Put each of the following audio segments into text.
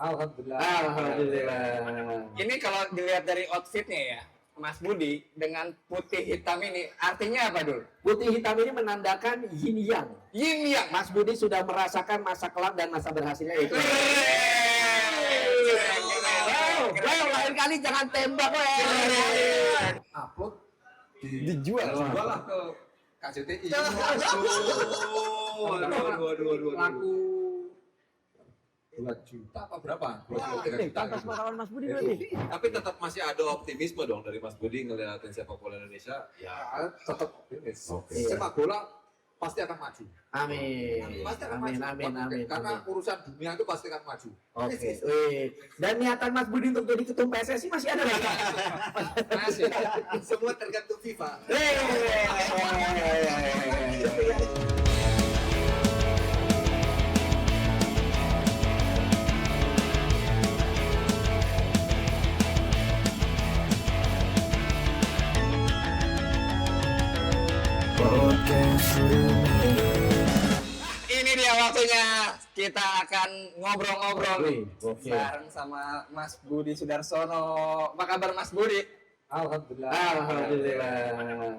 Alhamdulillah. Alhamdulillah. Ini kalau dilihat dari outfitnya ya, Mas Budi dengan putih hitam ini artinya apa dulu? Putih hitam ini menandakan yin yang. Yin yang. Mas Budi sudah merasakan masa kelam dan masa berhasilnya itu. Wow, lain kali jangan tembak, Upload dijual. jual lah ke KJTI. Laku 2 juta apa berapa? 2 juta. Tanpa pengalaman Mas Budi berarti. Tapi tetap masih ada optimisme dong dari Mas Budi ngeliatin sepak bola Indonesia. Ya, tetap optimis. Oke. Sepak bola pasti akan maju. Amin. Pasti akan Amin, maju. amin, amin. Karena urusan dunia itu pasti akan maju. Oke. Dan niatan Mas Budi untuk jadi ketum PSSI masih ada nggak? Masih. Semua tergantung FIFA. Ini dia waktunya kita akan ngobrol-ngobrol nih Oke. bareng sama Mas Budi Sudarsono. Apa kabar Mas Budi? Alhamdulillah. Alhamdulillah.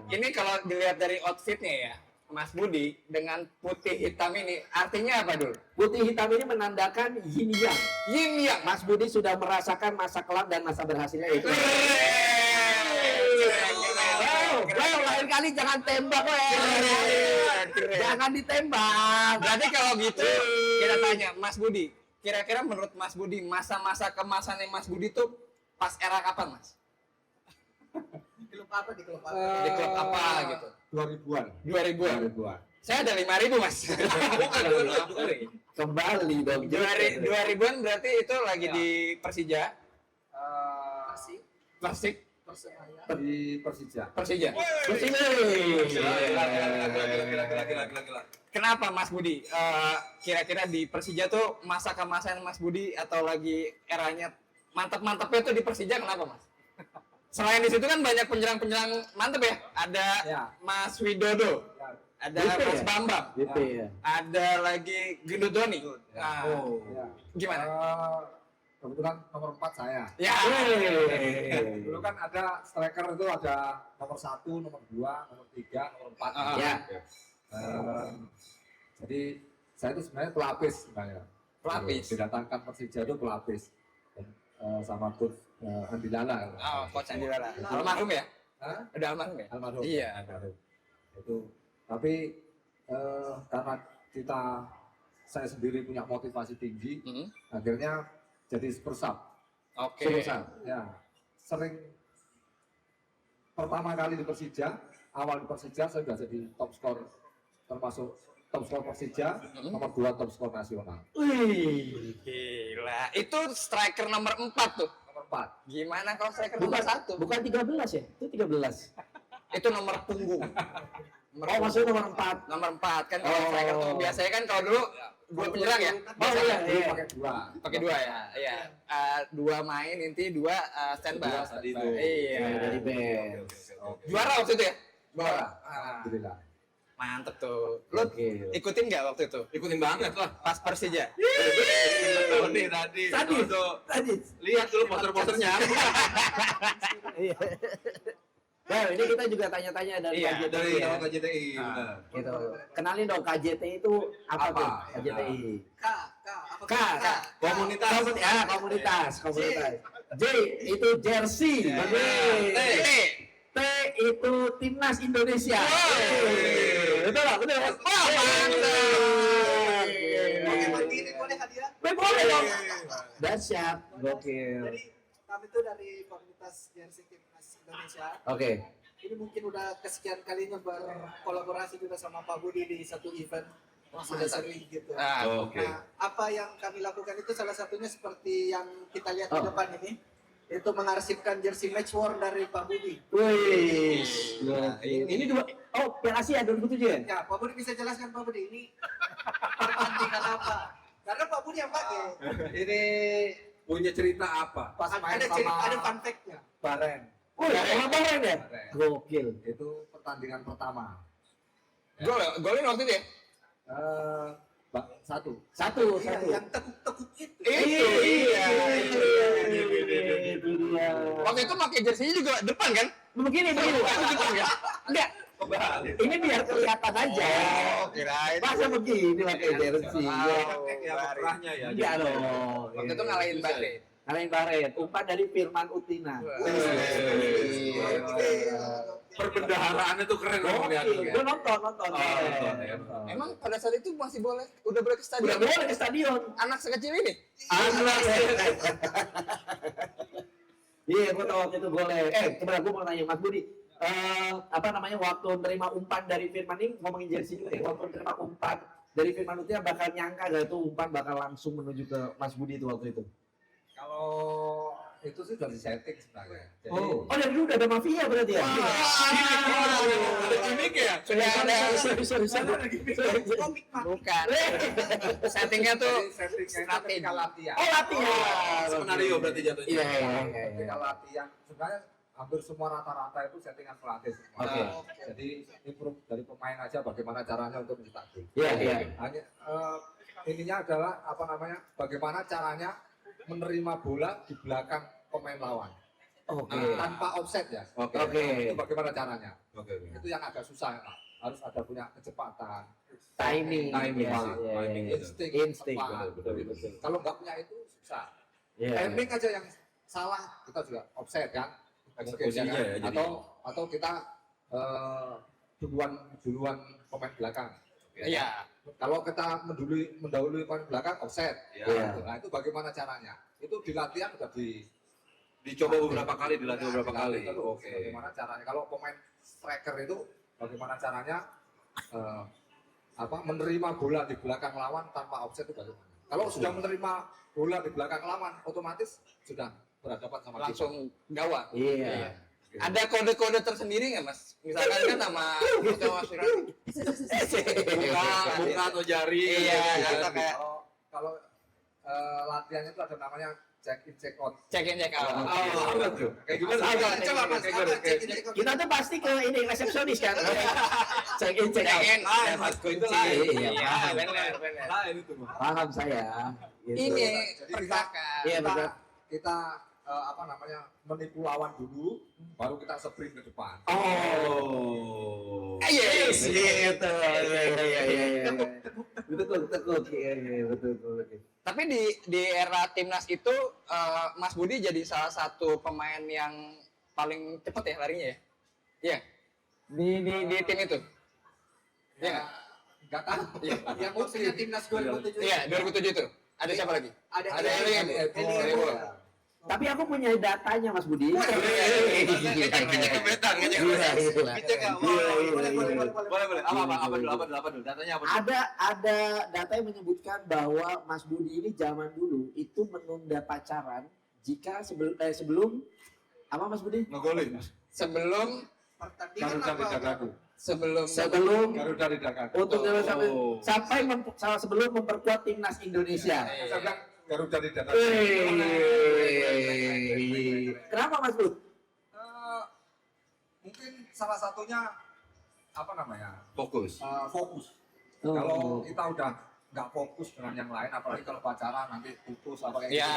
Ini kalau dilihat dari outfitnya ya, Mas Budi dengan putih hitam ini artinya apa dulu? Putih hitam ini menandakan yin yang. Yin yang. Mas Budi sudah merasakan masa kelam dan masa berhasilnya itu. Wow, lain kali jangan tembak, jangan ditembak. Berarti kalau gitu kita tanya Mas Budi, kira-kira menurut Mas Budi masa-masa kemasannya Mas Budi tuh pas era kapan Mas? Di klub apa? Di klub apa gitu? 2000-an. 2000-an. 2000-an. Saya ada 5.000 Mas. Kembali dong. 2000-an berarti itu lagi di Persija. Persik. Di Persija. Persija. Gila. Kenapa Mas Budi? Kira-kira di Persija tuh masa kemasan Mas Budi atau lagi eranya mantap-mantapnya tuh di Persija kenapa Mas? Selain di situ kan banyak penyerang-penyerang mantep ya. Ada Ya. Mas Widodo, ada Gitu Mas ya? Bambang, Gitu ya. ada lagi Gendudoni. Nah, Ya. gimana? Kebetulan nomor 4 saya. Ya. Dulu kan ada striker itu ada nomor 1, nomor 2, nomor 3, nomor 4. Ya. Jadi saya itu sebenarnya pelapis sebenarnya. Pelapis. Didatangkan Persija itu pelapis. Dan, sama coach Andi Lala. Oh, Coach Andi Lala. Almarhum ya? Hah? Udah almarhum ya? Almarhum. Iya. Almarhum. Itu. Tapi karena saya sendiri punya motivasi tinggi, Hmm. akhirnya jadi super sub. Oke. Super sub. Ya. Sering pertama kali di Persija, awal di Persija saya sudah jadi top skor, termasuk top skor Persija, nomor 2 top skor nasional. Wih. Gila. Itu striker nomor 4 tuh. Nomor 4. Gimana kalau striker Bukan nomor 1? Bukan 13 ya? Itu 13. Itu nomor punggung. Oh, maksudnya nomor 4. Nomor 4 kan kalau Oh. striker tuh biasanya kan kalau dulu dua penyerang ya. Oh iya, Dulu iya. pakai 2. Pakai 2 ya. Iya. 2 main inti 2 standby. Dua tadi itu. Iya. Dari bench. Juara waktu itu ya? Juara. Alhamdulillah. Mantep tuh. Lu Oke. ikutin nggak waktu itu? Ikutin banget lah. Pas Persija. Nih tadi. Tadi. Tuh. Tadi. Lihat dulu poster-posternya. Iya. Nah, ini kita juga tanya-tanya dari Iya, KJTI Dari ya. nama KJTI. benar. Gitu. Kenalin dong KJTI itu apa Apa? tuh? KJTI. Komunitas. Komunitas. J itu jersey. Ya. T itu timnas Indonesia. Betul lah, betul. Wah, mantap. Boleh dong. Dahsyat. Gokil. Jadi kami itu dari komunitas jersey timnas Indonesia. Oke. Ini mungkin udah kesekian kalinya berkolaborasi juga sama Pak Budi di satu event. Sudah sering gitu. Ah, Oke. Nah, apa yang kami lakukan itu salah satunya seperti yang kita lihat di Oh. depan ini. Itu mengarsipkan jersey match war dari Pak Budi. Wih. Nah, Ini dua. Oh, Piala Asia 2007 ya? Ya, Pak Budi bisa jelaskan Pak Budi ini pertandingan apa? Karena Pak Budi yang pakai. Ini punya cerita apa? Pas main Ada sama cerita, ada fun fact-nya. Baren. Oh, ya, sama Baren ya? Baren. Gokil. Itu pertandingan pertama. golin waktu itu ya? Satu. Satu. Iya, yang tekuk-tekuk itu. Itu iya. waktu itu pakai jersey juga depan kan? Begini. Enggak. Ini biar kelihatan aja. Oh, kirain. Masa begini pakai jersey. Kayak perahnya ya. Enggak dong. Waktu itu ngalahin Bahrain. Kalian Bahrain, umpan dari Firman Utina. Perbendaharaan itu keren loh lihat. Gue nonton. Emang pada saat itu masih boleh? Udah boleh ke stadion? Udah boleh ke stadion. Anak sekecil ini? Iya, gue tau waktu itu boleh. Coba gue mau nanya Mas Budi. Waktu nerima umpan dari Firman ini ngomongin jersey juga ya. Waktu nerima umpan dari Firman Utina bakal nyangka gak itu umpan bakal langsung menuju ke Mas Budi itu waktu itu? Kalau itu sih udah disetting sebenarnya. Jadi, Oh dari dulu udah ada mafia berarti ya? Ada gimmick ya? Sudah ada. Sorry. Komik mah. Bukan. Settingnya tuh jadi setting strategi. ketika latihan. Oh latihan. Skenario berarti jatuhnya. Iya. Ketika latihan sebenarnya hampir semua rata-rata itu settingan pelatih semua. Oke. Jadi improve dari pemain aja bagaimana caranya untuk mencetak gol. Iya. Hanya ininya adalah bagaimana caranya menerima bola di belakang pemain lawan. Oke. Tanpa offset ya. Oke. Oke. Itu bagaimana caranya? Oke. Itu yang agak susah ya, Pak. Harus ada punya kecepatan, Timing. Timing Iya, sih, iya, timing. iya. insting, tepat. betul. Kalau nggak punya itu susah. Iya. Timing aja yang salah, kita juga offset kan. Eksekusinya Mungkin, ya, jadi. atau kita duluan pemain belakang. Iya. Kalau kita mendahului pemain belakang offset. Iya. Nah itu bagaimana caranya? Itu di latihan udah Dicoba beberapa kali, dilatih beberapa kali. terus. Oke. Bagaimana caranya? Kalau pemain striker itu bagaimana caranya menerima bola di belakang lawan tanpa offset itu bagaimana? Kalau sudah menerima bola di belakang lawan, otomatis sudah berhadapan sama kita. Langsung gawang. Iya. Ada kode-kode tersendiri nggak mas? Misalkan kan sama Mas Firman. Buka atau jari. Iya, gitu. atau kayak Kalau latihannya itu ada namanya check in check out. check in check out. Apa tuh? Kayak gimana? Coba Mas, Kita tuh pasti ke ini resepsionis kan. Check in. Check in. Mas kunci. Iya, benar. Lain itu mah. Paham saya. Gitu. Ini Jadi pergerakan. Iya, kita, betul. kita menipu lawan dulu, baru kita sprint ke depan. Oh. Yes. Gitu. Iya. Betul. Iya, betul. Tapi di era timnas itu Mas Budi jadi salah satu pemain yang paling cepat ya larinya ya? Iya. Di tim itu. Iya nggak? Nggak tahu. Iya. Yang maksudnya timnas 2007. Iya, 2007 itu. Ada siapa lagi? Ada yang Tapi aku punya datanya Mas Budi. Ngecek kebetan, ngecek kebetan. Ngecek ya? Boleh. Boleh. Apa dulu? Datanya apa dulu? Ada data yang menyebutkan bahwa Mas Budi ini zaman dulu itu menunda pacaran jika sebelum apa Mas Budi? Ngegolin. sebelum Pertandingan Garuda apa? Dagaku. Sebelum Garuda Dagaku. untuk Oh. sampai sebelum memperkuat timnas Indonesia. Saya bilang Garuda Dagaku. Kenapa Mas Bud? Mungkin salah satunya Fokus. fokus. Oh. Kalau kita udah nggak fokus dengan yang lain, apalagi kalau pacaran nanti putus apa kayak ya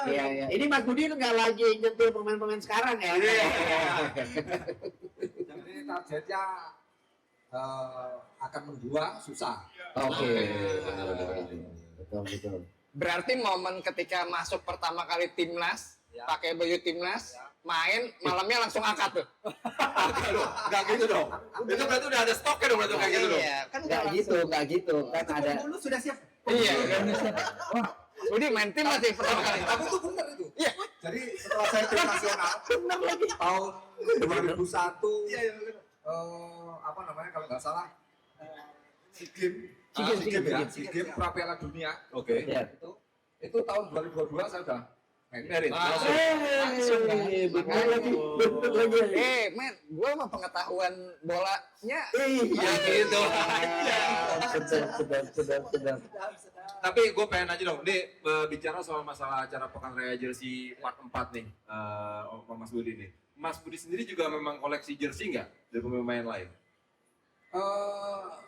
Iya. Ini Mas Budi nggak lagi nyentuh pemain-pemain sekarang ya? Jadi targetnya akan mendua susah. Oke. Betul. berarti momen ketika masuk pertama kali timnas pakai baju timnas main malamnya langsung akad tuh. Enggak gitu dong. Itu berarti udah ada stoknya dong berarti kayak gitu dong. Iya, kan Nggak gitu. Kan ada. Dulu sudah siap. Iya. Wah, Budi main tim masih pertama kali. Tapi itu benar itu. Iya. Jadi setelah saya tim nasional tahun 2001 kalau nggak salah SEA Games pra Piala Dunia. Oke. Ya. Itu tahun 2022 saya udah Merit. Langsung. Bener lagi. Men, gue mah pengetahuan bolanya Iya gitu. Sedap. Tapi gue pengen aja dong, ini bicara soal masalah acara Pekan Raya Jersey part 4 nih, Mas Budi nih. Mas Budi sendiri juga memang koleksi jersey nggak dari pemain lain?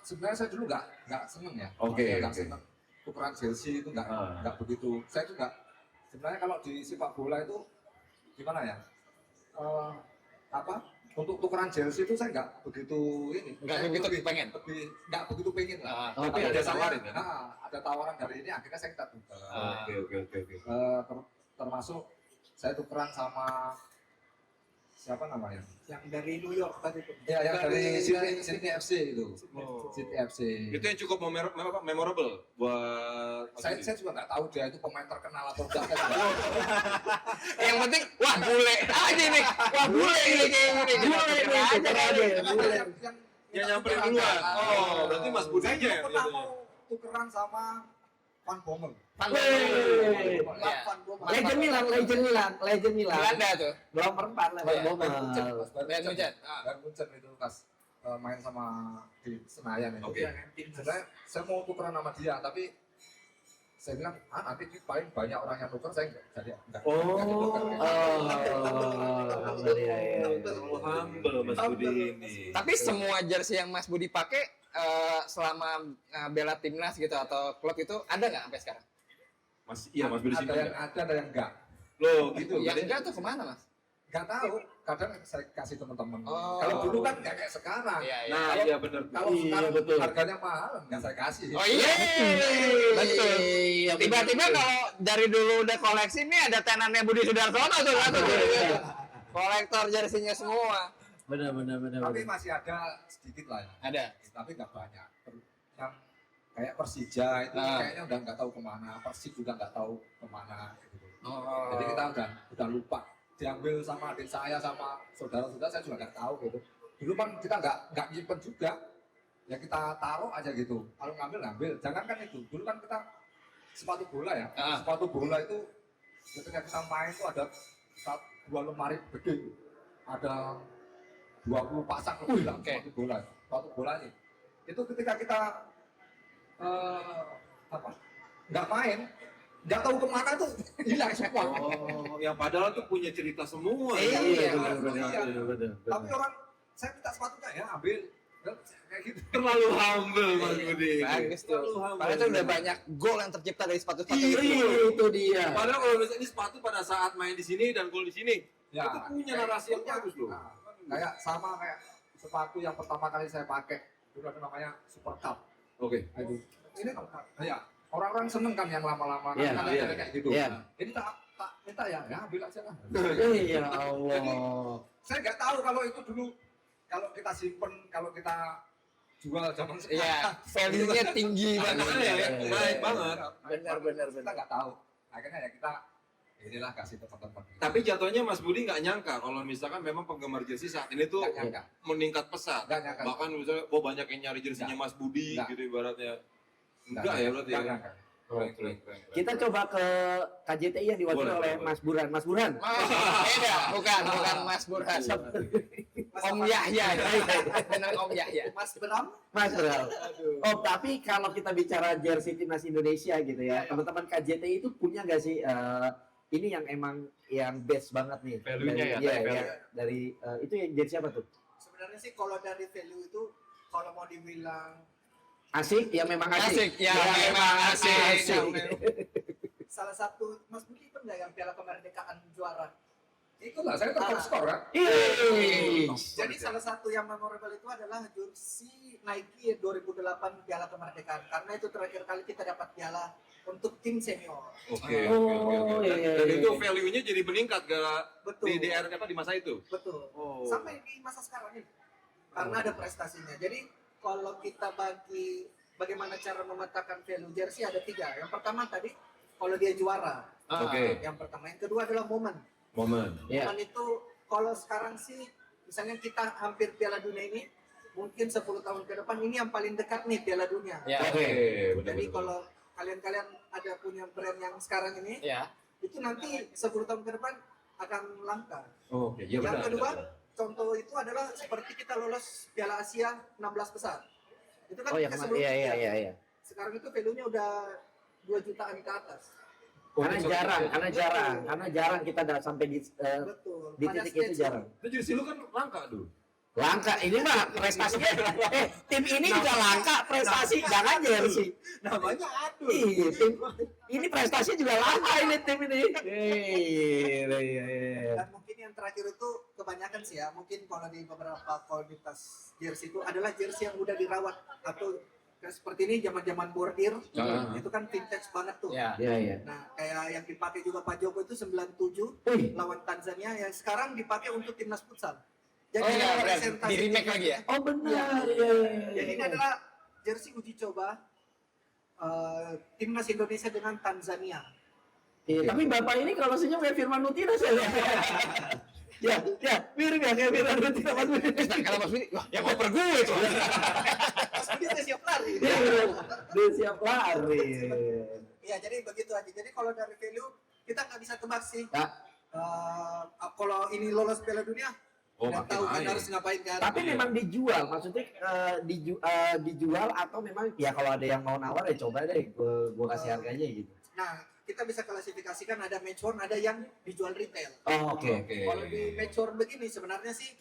sebenarnya saya dulu nggak seneng ya. Oke. Nggak seneng. tukeran jersey itu nggak begitu. Saya itu nggak, sebenarnya kalau di sepak bola itu gimana ya? Untuk tukeran jersey itu saya nggak begitu ini. Nggak Saya begitu lebih- pengen? nggak begitu pengen lah. Tapi ada tawarin kan? Ada tawaran dari ini, akhirnya saya kita tukar. Oke. Termasuk saya tukeran sama siapa namanya? Yang dari New York tadi tuh. Ya, yang dari Dari- Sydney FC itu. Oh. Sydney FC. Itu yang cukup memorable buat Mas Budi? Saya juga nggak tahu dia itu pemain terkenal atau enggak. Saya nggak tahu. Yang penting, wah bule aja nih. Wah bule ini kayak gini. Bule nih, tuker aja. Bule. Yang nyamperin duluan. Oh, berarti Mas Budi Saya aja juga yang pernah jatuhnya. mau tukeran sama Van Bommel. Wey. Ya. Van Bommel. Legend Milan. Belanda tuh. Nomor 4 lah, Iya. Bommel. Bayern Munchen. Dan Munchen itu pas main sama di Senayan itu. Oke. Yang timnas. Sebenarnya saya mau tukeran sama dia, tapi saya bilang, nanti paling banyak orang yang tuker, saya nggak Oh, tuker. iya. Terlalu humble Mas Budi ini. Tapi semua jersey yang Mas Budi pakai selama bela timnas gitu atau klub itu ada nggak sampai sekarang? Iya Mas Budi Ada simpen yang nggak? ada, ada yang enggak. Loh gitu. Yang berarti- enggak tuh kemana Mas? Nggak tahu, kadang saya kasih teman-teman. Oh. Kalau dulu kan nggak kayak sekarang. Iya, iya. Nah, Kalau- iya benar. Kalau Iya, sekarang betul. harganya mahal, nggak saya kasih. Oh iya, betul. Iya, Tiba-tiba kalau dari dulu udah koleksi nih ada tenannya Budi Sudarsono tuh satu. Kolektor jersinya semua. Benar. Tapi masih ada sedikit lah ya. Ada. Tapi nggak banyak. Yang kayak Persija itu kayaknya udah nggak tahu kemana, Persib juga nggak tahu kemana. Gitu. Oh. Jadi kita udah lupa. Diambil sama adik saya sama saudara-saudara saya juga nggak tahu gitu. Dulu kan kita nggak nyimpen juga. Ya kita taruh aja gitu. Kalau ngambil. Jangan kan itu. Dulu kan kita sepatu bola ya. Sepatu bola itu ketika kita main itu ada dua lemari gede. Ada 20 pasang lebih lah Oke. sepatu bola. Sepatu bola ini. Itu ketika kita nggak main, nggak tahu kemana tuh hilang semua. Oh, yang padahal tuh punya cerita semua. Iya, betul. Tapi orang saya minta sepatunya ya ambil. Kayak gitu. Terlalu humble Mas Budi. Bagus tuh. Terlalu humble. Padahal itu udah banyak gol yang tercipta dari sepatu-sepatu Iya, itu. itu dia. Padahal kalau misalnya ini sepatu pada saat main di sini dan gol di sini, Ya, itu punya narasi yang bagus loh. Nah, kayak sama kayak sepatu yang pertama kali saya pakai dulu ada namanya Super Cup. Oke. Itu. Ini ya orang-orang seneng kan yang lama-lama Iya, kan iya. ada kayak gitu. Iya. Ini tak minta ya ambil aja lah. Ya Allah. Saya nggak tahu kalau itu dulu kalau kita simpen, kalau kita jual zaman Iya, sekarang. value-nya tinggi banget. Makanya ya, naik banget. Benar. Kita nggak tahu. Akhirnya ya kita inilah kasih teman-teman. Tapi jatuhnya Mas Budi nggak nyangka kalau misalkan memang penggemar jersey saat ini tuh Nggak nyangka. meningkat pesat. Nggak nyangka. Bahkan misalnya, banyak yang nyari jersinya Mas Budi Nggak. gitu ibaratnya. Nggak Enggak ya berarti ya. Nggak nyangka. Keren. Kita coba ke KJTI yang diwakili Boleh, oleh boleh. Mas Burhan. Mas Burhan. Beda, bukan Mas Burhan. Om Yahya. Benar Om Yahya. Mas Bram, Mas Burhan. Oh, tapi kalau kita bicara jersey timnas Indonesia gitu ya, teman-teman KJTI itu punya nggak sih ini yang emang yang best banget nih? Value-nya ya, Iya, value. ya, dari itu yang jersey apa tuh? sebenarnya sih kalau dari value itu kalau mau dibilang Asik, yang memang asik. Asik, ya memang asik. salah satu Mas Budi pernah yang Piala Kemerdekaan juara. Itulah saya top skor kan. Ih. Jadi salah satu yang memorable itu adalah jersey Nike 2008 Piala Kemerdekaan karena itu terakhir kali kita dapat piala untuk tim senior. Oke. Oh, Dan iya, dan iya, itu iya. value-nya jadi meningkat Betul. di DR apa di masa itu. Betul. Oh. Sampai di masa sekarang ini. Karena ada prestasinya. Jadi kalau kita bagi bagaimana cara memetakan value jersey ada 3. Yang pertama tadi kalau dia juara. Oke. Yang pertama, yang kedua adalah momen. Momen. Iya. Momen itu kalau sekarang sih misalnya kita hampir Piala Dunia ini mungkin 10 tahun ke depan ini yang paling dekat nih Piala Dunia. Ya. Oke. Jadi kalau kalian ada punya brand yang sekarang ini Ya. itu nanti 10 tahun ke depan akan langka. Oke, iya Yang benar. kedua, benar. contoh itu adalah seperti kita lolos Piala Asia 16 besar. Itu kan Oh, yang sebelumnya, iya. sekarang itu value-nya udah 2 jutaan ke atas. Karena jarang kita sampai di Betul. di Pada titik itu stage jarang. Itu jersey lu kan langka, Duh. Langka, ini mah prestasinya. Tim ini juga langka, prestasi jangan jersey. Namanya aduh. Iya, tim ini prestasi juga langka ini tim ini. Iya. Dan mungkin yang terakhir itu kebanyakan sih ya, mungkin kalau di beberapa kualitas jersey itu adalah jersey yang udah dirawat atau kayak seperti ini zaman-zaman bordir, itu kan vintage banget tuh. Ya. Iya. Nah, kayak yang dipakai juga Pak Joko itu 97 Wih, lawan Tanzania yang sekarang dipakai untuk timnas futsal. Oh iya, representasi di remake timnas. lagi ya? oh benar. Iya. Jadi ini adalah jersey uji coba timnas Indonesia dengan Tanzania. Iya, tapi Bapak ini kalau senyum kayak Firman Utina saya. Ya, mirip ya kayak Firman Utina Mas Budi. Kalau Mas Budi, wah yang oper gue itu. Mas Budi udah siap lari. Dia siap lari. Iya, jadi begitu aja. Jadi kalau dari value kita nggak bisa tebak sih. Ya. Kalau ini lolos Piala Dunia, nggak tahu kan harus ngapain kan. Tapi memang dijual, maksudnya dijual atau memang ya kalau ada yang mau nawar ya coba deh, gua kasih harganya gitu. Nah, kita bisa klasifikasikan ada match worn, ada yang dijual retail. Oh, oke. Kalau di match worn begini sebenarnya sih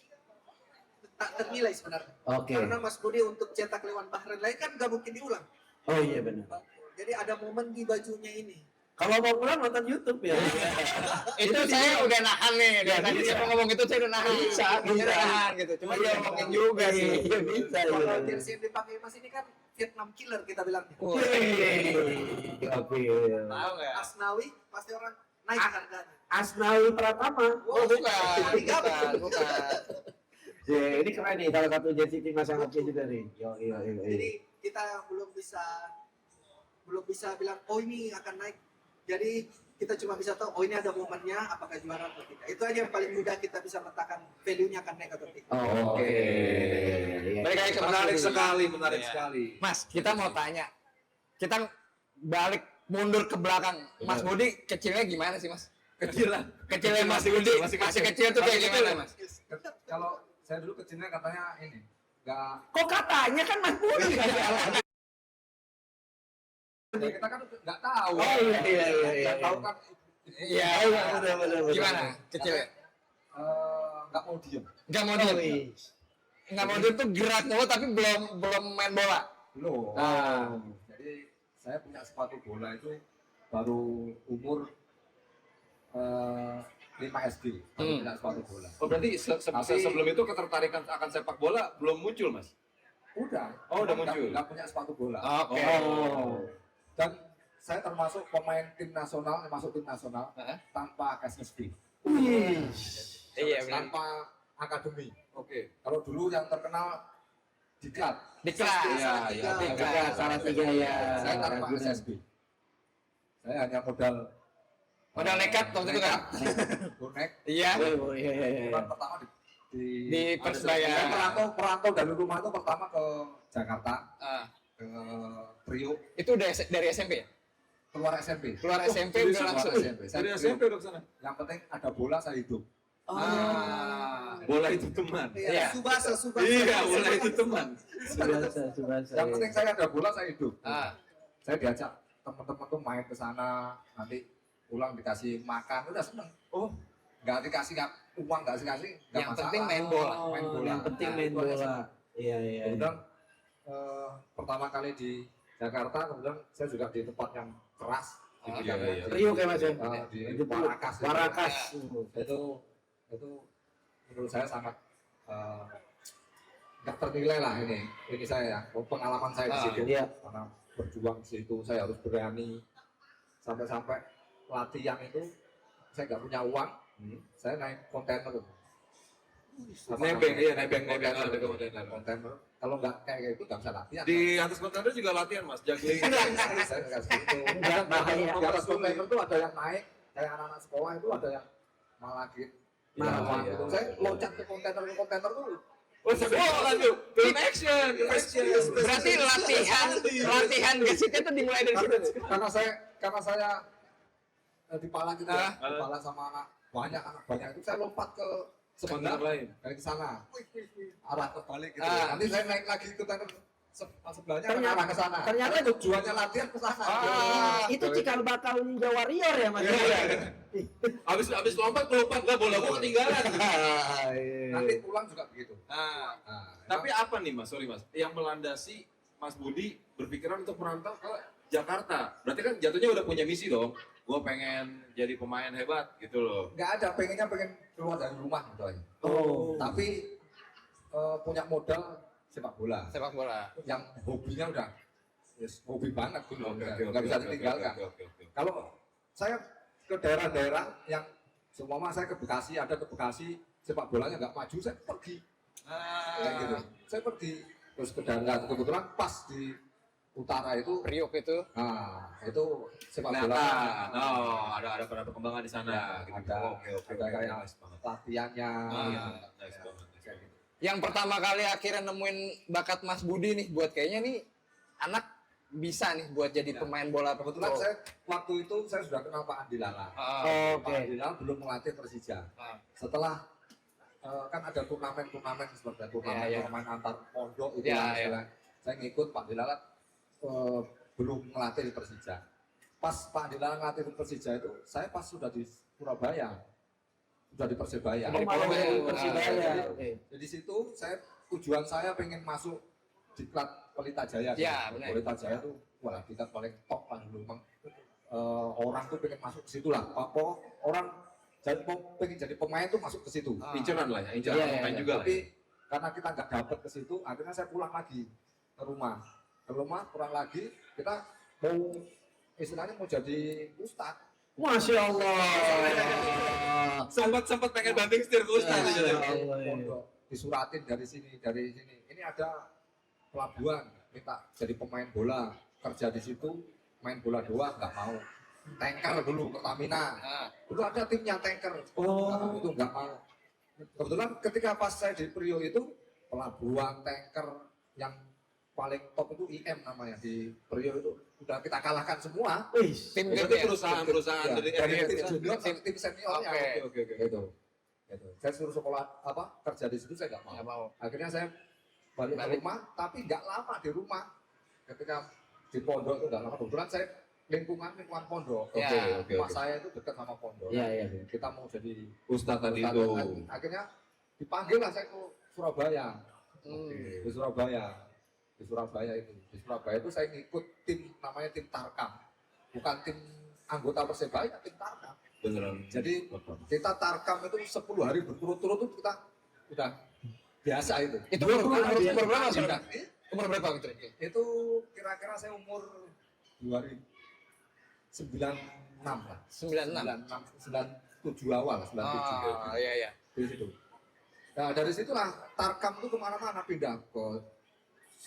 tak ternilai sebenarnya. Oke. Karena Mas Budi untuk cetak lewat Bahrain lain kan nggak mungkin diulang. Oh iya benar. Jadi ada momen di bajunya ini. Kalau mau pulang nonton YouTube ya. Itu saya udah nahan nih. Dari tadi bisa. saya mau ngomong itu saya udah nahan. Bisa. Udah nahan gitu. Cuma dia ngomongin juga sih. Iya bisa. Kalau jersey yang dipakai Mas ini kan Vietnam killer kita bilangnya. Oke. Tahu nggak? Asnawi pasti orang naik harganya. Asnawi Pratama. Oh bukan. Ya, ini keren nih salah satu jersey timnas yang oke juga nih. Iya. Jadi kita belum bisa bilang oh ini akan naik. Jadi kita cuma bisa tahu oh ini ada momennya apakah juara atau tidak. Itu aja yang paling mudah kita bisa meletakkan value-nya akan naik atau tidak. Oh, oke. Balik lagi ke Menarik Mas Budi. sekali, menarik Iya. sekali. Mas, kita mau tanya. Kita balik mundur ke belakang. Mas Budi kecilnya gimana sih Mas? Kecilan. Kecilnya Mas Budi masih kecil tuh kayak gimana Mas? Kalau saya dulu kecilnya katanya ini nggak, Kok katanya kan Mas Budi? ya kita kan nggak tahu. Oh, iya. Nggak tahu kan. Iya. Benar. Gimana kecilnya? Nggak mau diem. Nggak mau diem. Nggak mau diem tuh gerak mulu tapi belum main bola. Belum. Ah. Jadi saya punya sepatu bola itu baru umur 5 SD. Baru punya sepatu bola. Oh berarti sebelum itu ketertarikan akan sepak bola belum muncul mas? Udah. Oh, udah Cuman muncul. Nggak punya sepatu bola. Oke. Oh. Dan saya termasuk pemain tim nasional, masuk tim nasional tanpa KSSB. Wih. Iya benar. Tanpa akademi. Oke. Kalau dulu yang terkenal Diklat. Diklat. Iya. Tiga, salah tiga ya. Saya tanpa KSSB. Saya hanya modal nekat waktu itu kan? bonek. Iya. Oh, iya. Bukan pertama Di Persebaya. Saya perantau dari rumah itu pertama ke Jakarta, Ah, ke Priok, itu udah dari SMP ya? keluar SMP. Keluar SMP udah Keluar langsung. SMP. Saya Dari Priok. SMP udah kesana. Yang penting ada bola saya hidup. Bola itu teman. Iya. Iya, Subasa. Iya, bola itu teman. Subasa. Yang penting saya ada bola saya hidup. Ah, Saya diajak teman-teman tuh main ke sana, nanti pulang dikasih makan, udah seneng. Oh, Nggak dikasih uang, nggak dikasih, nggak yang masalah. penting main bola. Main bola. Yang penting main Itu aja bola. seneng. Iya. Kemudian pertama kali di Jakarta, kemudian saya juga di tempat yang keras. Di Oh, bidang- iya. Rio kayak Mas ya. di Itu Warakas. Warakas. Itu menurut saya sangat nggak ternilai lah ini saya ya, pengalaman saya di situ. Iya. Karena berjuang di situ saya harus berani sampai latihan itu saya nggak punya uang, saya naik kontainer. nebeng, iya nebeng Kontainer. Kalau nggak kayak gitu nggak bisa latihan. Di atas kontainer juga latihan mas, juggling. Saya nggak segitu. Enggak, bahaya. Di atas kontainer itu ada yang naik, kayak anak-anak sekolah itu ada yang malah gitu. Iya, Gitu. Saya loncat ke kontainer tuh. Oh, sekolah tuh, film action. Berarti latihan gesitnya tuh dimulai dari situ. tuh? Karena saya dipala gitu ya, dipala sama anak banyak itu saya lompat ke Kontainer sebelah lain. dari ke sana arah terbalik gitu. Ah. Nanti saya naik lagi ke kontainer sebelahnya Ternyata- arah ke sana. ternyata Karena tujuannya latihan ke sana. Itu cikal bakal Ninja Warrior ya Mas. Abis lompat kelompat nggak bola gua ketinggalan. Nanti pulang juga begitu. Nah, Nah, tapi apa nih Mas? Sorry Mas, yang melandasi Mas Budi berpikiran untuk merantau ke Jakarta? Berarti kan jatuhnya udah punya misi dong. Gua pengen jadi pemain hebat gitu loh. nggak ada pengen keluar dari rumah gitu aja. Oh. Tapi punya modal sepak bola. Sepak bola. Yang hobinya udah yes, hobi banget gitu. Oke, Nggak bisa ditinggalkan. oke. Kalau saya ke daerah-daerah yang seumpama saya ke Bekasi, ada ke Bekasi sepak bolanya nggak maju, saya pergi. Kayak gitu. Saya pergi terus ke daerah kebetulan pas di utara itu, Priok itu. nah itu sepak bola Kelihatan. Oh, ada perkembangan di sana. Ya, gitu. ada. Oke. Ada kayak Nice banget. latihannya. Nice banget. Kayak gitu. Yang pertama kali akhirnya nemuin bakat Mas Budi nih buat kayaknya nih anak bisa nih buat jadi Ya. pemain bola Kebetulan pro. saya waktu itu saya sudah kenal Pak Andi Lala. Ah, Pak Andi Lala belum melatih Persija. Ah. Setelah kan ada turnamen seperti turnamen Ya, ya. turnamen antar pondok itu Ya, lah, ya. istilah. Saya ngikut Pak Andi Lala belum melatih di Persija. Pas Pak Andi Lala melatih di Persija itu, saya pas sudah di Surabaya, sudah di Persebaya. Oh, Oh, malah Persibaya. dari Persibaya. Jadi- Oke. Jadi situ tujuan saya pengen masuk di klub Pelita Jaya. Ya, benar. Pelita Jaya tuh wah kita paling top lah dulu memang. Orang tuh pengen masuk ke situ lah. Apa orang jadi pengen jadi pemain tuh masuk ke situ. Inceran lah ya, inceran Iya, iya, pemain iya. juga lah. Tapi karena kita nggak dapet ke situ, akhirnya saya pulang lagi ke rumah. Ke rumah pulang lagi, kita mau istilahnya mau jadi ustadz. Masya Allah. Sempat pengen banting setir ke Ustaz Ya, gitu. ya. Allah, ya. Pondok disuratin dari sini. Ini ada pelabuhan, minta jadi pemain bola, kerja di situ, main bola doang nggak mau. Tanker dulu Pertamina. Ah. Itu ada timnya tanker. Oh. Itu nggak mau. Kebetulan ketika pas saya di Priok itu pelabuhan tanker yang paling top itu IM namanya di Priok itu udah kita kalahkan semua. Wih. Tim Itu gede ya? perusahaan Ya, dari dari tim ya. junior sampai tim seniornya. Oke. Gitu. Gitu. Saya suruh sekolah kerja di situ saya nggak mau. Nggak mau. Akhirnya saya balik ke Balik. rumah, tapi nggak lama di rumah. Ketika di pondok itu nggak lama. Kebetulan saya lingkungan pondok. Ya. Oke. Rumah saya itu dekat sama pondok. Iya, iya. Kita mau jadi Ustaz tadi ustadz. itu. Akhirnya dipanggil lah saya ke Surabaya. Hmm. Di Surabaya. Di Surabaya itu saya ngikut tim namanya tim Tarkam. Bukan tim anggota Persebaya, tim Tarkam. Beneran. Jadi kita Tarkam itu 10 hari berturut-turut itu kita udah biasa itu. Itu umur berapa? Umur berapa Mas? Udah. Umur berapa gitu? Itu kira-kira saya umur 2096 lah. 96. 97 awal, 97. Ah, iya iya. Di situ. Nah dari situlah Tarkam itu kemana-mana pindah ke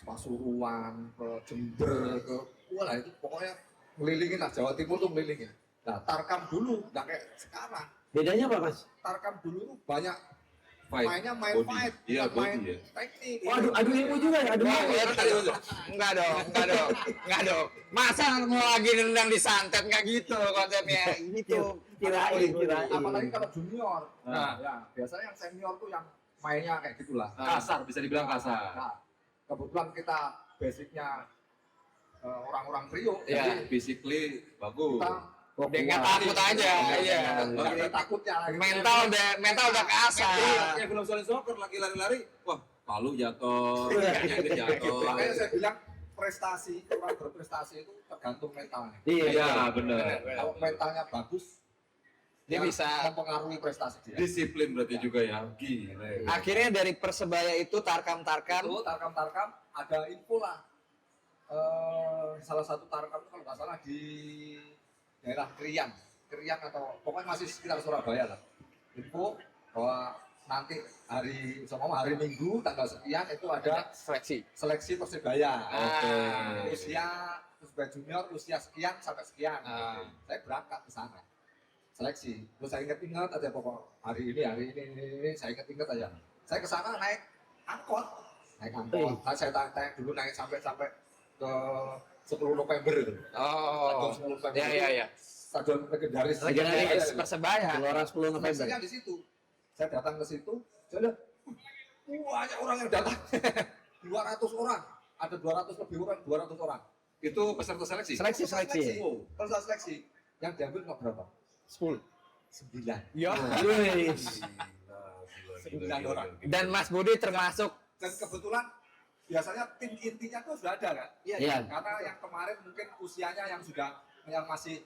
Pasuruan, ke Jember, ke wah itu pokoknya ngelilingin lah Jawa Timur tuh ngelilingin. Nah Tarkam dulu nggak kayak sekarang. Bedanya apa Mas? Tarkam dulu tuh banyak Fight. mainnya main Body. fight, Iya, bukan main body ya. teknik. Oh, adu ilmu juga ya? Adu ilmu. Enggak dong. Masa mau lagi nendang di santet nggak gitu konsepnya. Gitu. Kirain. Apalagi kalau junior. Nah. Ya biasanya yang senior tuh yang mainnya kayak gitulah. Kasar, bisa dibilang kasar. Nah, kebetulan kita basicnya orang-orang Priok, Iya. jadi Physically bagus. kita Dia nggak takut aja. Iya. nggak ada takutnya lagi. Mental udah Iya, kasar. kayak film Solid Soccer lagi lari-lari, wah palu jatuh, nyangkut jatuh. Makanya saya bilang prestasi, orang berprestasi itu tergantung mentalnya. Iya, benar. Kalau mentalnya bagus, Dia bisa. mempengaruhi prestasi dia. Disiplin berarti juga ya. Gile. Akhirnya dari Persebaya itu Tarkam-Tarkam. Itu Tarkam ada info lah. Salah satu Tarkam itu kalau nggak salah di daerah Krian atau pokoknya masih sekitar Surabaya lah. Info bahwa nanti hari Minggu tanggal sekian itu ada Seleksi. seleksi Persebaya. Ah. Usia Persebaya junior usia sekian sampai sekian. Ah. Saya berangkat ke sana. Seleksi. Terus saya ingat aja pokok hari ini saya ingat aja. Saya ke sana naik angkot. Nah, saya tanya dulu naik sampai ke 10 November itu. Oh. Stadion 10 November. Iya. Stadion legendaris. Legendaris Persebaya. Gelora 10 November. Seleksinya di situ. Saya datang ke situ, saya lihat banyak orang yang datang. 200 orang. ada 200 lebih orang, 200 orang. Itu peserta seleksi. Seleksi. Oh, peserta seleksi. Yang diambil cuma berapa? 10. 9. Ya. Wis. 9 orang. Dan Mas Budi termasuk Dan kebetulan biasanya tim intinya tuh sudah ada kan? Iya. Karena yang kemarin mungkin usianya yang masih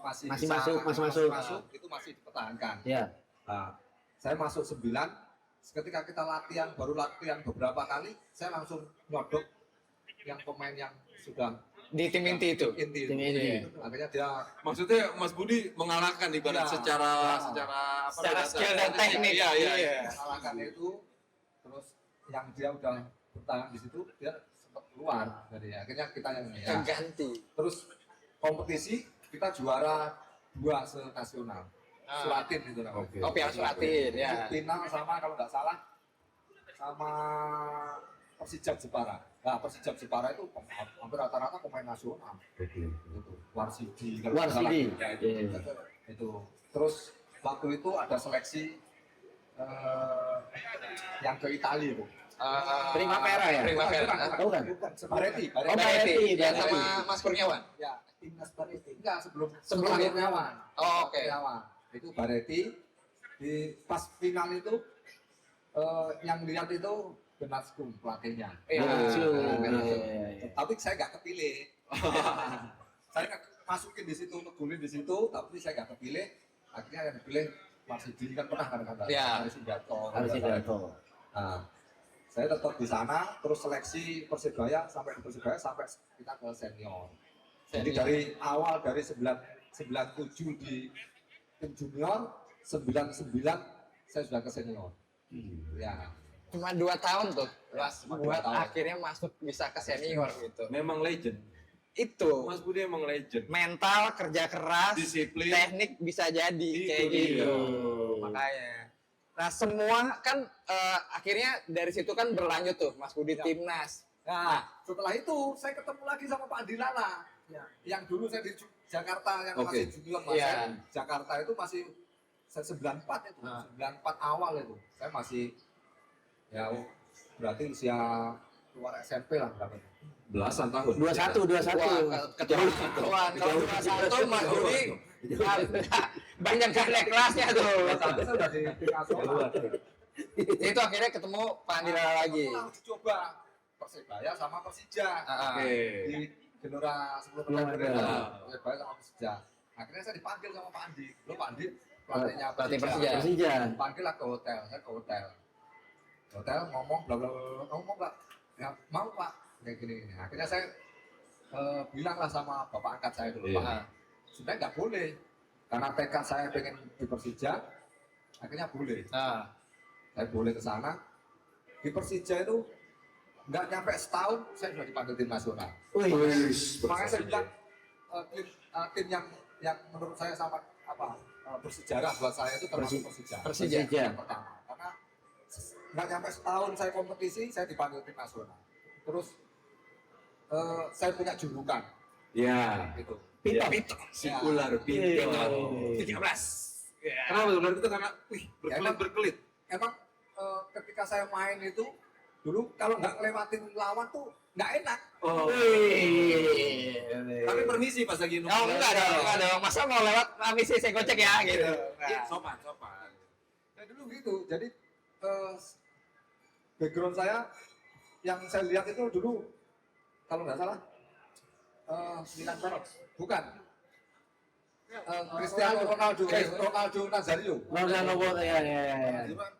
masih Masih bisa- masuk. itu masih dipertahankan. Iya. Nah, saya masuk 9. Ketika kita baru latihan beberapa kali, saya langsung nyodok yang pemain yang sudah di tim inti itu. inti. Tim inti. Akhirnya dia Maksudnya Mas Budi mengalahkan ibarat Iya. secara Nah. Secara skill dan teknik. Iya, iya. mengalahkan itu, terus yang dia udah bertahan di situ, dia sempat keluar. Jadi akhirnya kita yang Keganti. Terus kompetisi kita juara 2 se-nasional. Suratin itu namanya. Oke. Oh, Piala Suratin ya. Final sama kalau nggak salah sama Persijap Jepara. Nah, Persijap Jepara itu hampir rata-rata pemain nasional. Itu Warsidi. kalau nggak salah. Warsidi. Ya, Iya. itu. Terus waktu itu ada seleksi yang ke Italia itu. Primavera ya? Primavera. Bukan. Bukan Bareti. Oh, Bareti. Bareti. Sama Mas Kurniawan. Ya, timnas Bareti. enggak Sebelum sebelum itu? Kurniawan. Oh, oke. Kurniawan. Itu Bareti di pas final itu yang lihat itu Benaskum pelatihnya. Iya. Iya. Tapi saya nggak kepilih. Saya nggak masukin di situ, ngegulin di situ, tapi saya nggak kepilih. Akhirnya yang dipilih Marsidi kan pernah kan Iya. Haris Sugiarto. Harus itu. Nah, saya tetap di sana, terus seleksi Persebaya sampai di Persebaya sampai kita ke senior. Jadi dari awal dari 97 di tim junior, 99 saya sudah ke senior. Ya, Cuma 2 tahun tuh, Mas, Cuma buat 2 tahun. akhirnya masuk bisa ke senior gitu. Memang legend. Itu Mas Budi emang legend. mental, kerja keras, Disiplin. teknik bisa jadi Itu kayak dia. gitu. Makanya. Nah, semua kan akhirnya dari situ kan berlanjut tuh Mas Budi Ya. timnas. nah setelah itu saya ketemu lagi sama Pak Andi Lala. Ya. Yang dulu saya di Jakarta yang Oke. masih junior Mas. Iya. Saya di Jakarta itu masih saya 94 itu, Nah. 94 awal itu. Saya masih ya berarti usia keluar SMP lah berapa. Belasan tahun. 21. Wah, ketua kalau 21 Mas Budi banyak gak naik kelasnya tuh. Tapi saya udah di tim nasional. Itu akhirnya ketemu Pak Andi Lala lagi. Aku langsung coba Persebaya sama Persija. Oke. Di Gelora 10 Gelora. November itu, Persebaya sama Persija. Akhirnya saya dipanggil sama Pak Andi. Lo Pak Andi pelatihnya Pelatih Persija. Persija. Panggil lah ke hotel, saya ke hotel. Hotel ngomong bla bla bla, ngomong nggak? Ya mau Pak, kayak gini. Akhirnya saya bilang lah sama bapak angkat saya dulu, Iya. Pak, sudah nggak boleh. Karena tekad saya pengen di Persija, akhirnya boleh. Nah, Saya boleh ke sana. Di Persija itu nggak nyampe setahun, saya sudah dipanggil tim nasional. Wih. Makanya saya bilang tim yang menurut saya sama bersejarah buat saya itu termasuk Persija. Persija. Yang pertama, karena nggak nyampe setahun saya kompetisi, saya dipanggil tim nasional. Terus saya punya julukan, Ya. gitu. Pito. Si Ya. ular pintu. Iya. 13. Ya. Kenapa ular itu karena berkelit-berkelit. Emang ketika saya main itu dulu kalau nggak ngelewatin lawan tuh nggak enak. Oh. Wih. Tapi permisi pas lagi Oh enggak dong. Masa mau lewat misi saya gocek ya gitu. Iya. Sopan. Saya dulu gitu. Jadi background saya yang saya lihat itu dulu kalau nggak salah Milan Baroque. Bukan. Cristiano Ronaldo Nazario. Ya.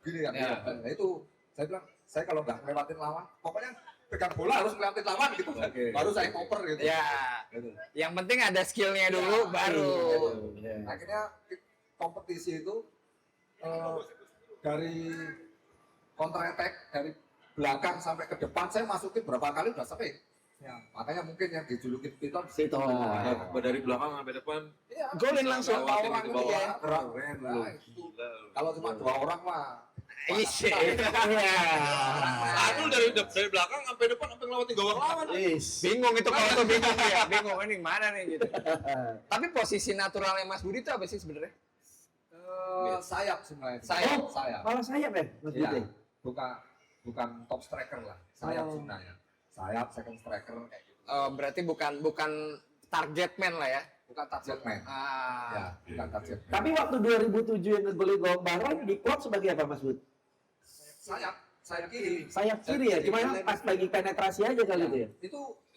Gini kan. Ya. Nah, itu saya bilang saya kalau nggak ngelewatin lawan, pokoknya pegang bola harus ngelewatin lawan gitu. Oke. Baru saya ngoper gitu. Ya. Gitu. Yang penting ada skillnya dulu baru. Akhirnya kompetisi itu dari counter attack dari belakang sampai ke depan saya masukin berapa kali udah sering. Ya, makanya mungkin yang dijulukin Piton Sito. Dari belakang sampai depan. Iya, Golin langsung. dua orang Di itu bawah. ya. Keren Nah, lu. itu. Kalau cuma 2 orang mah Isi. Satu dari belakang sampai depan sampai ngelewatin gawang lawan. Bingung itu kalau tuh bingung ya. Bingung ini mana nih gitu. Tapi posisi naturalnya Mas Budi itu apa sih sebenarnya? sayap sebenarnya. Sayap? Sayap. Malah sayap ya, Mas Iya. Budi? Bukan top striker lah. Sayap Oh. sebenarnya. sayap, second striker kayak gitu. Berarti bukan target man lah ya. Bukan target man. Ya, bukan target man. Tapi waktu 2007 yang ngegolin gawang Bahrain di klub sebagai apa Mas Bud? Sayap kiri. Sayap kiri ya, cuma pas lagi penetrasi aja kali itu ya.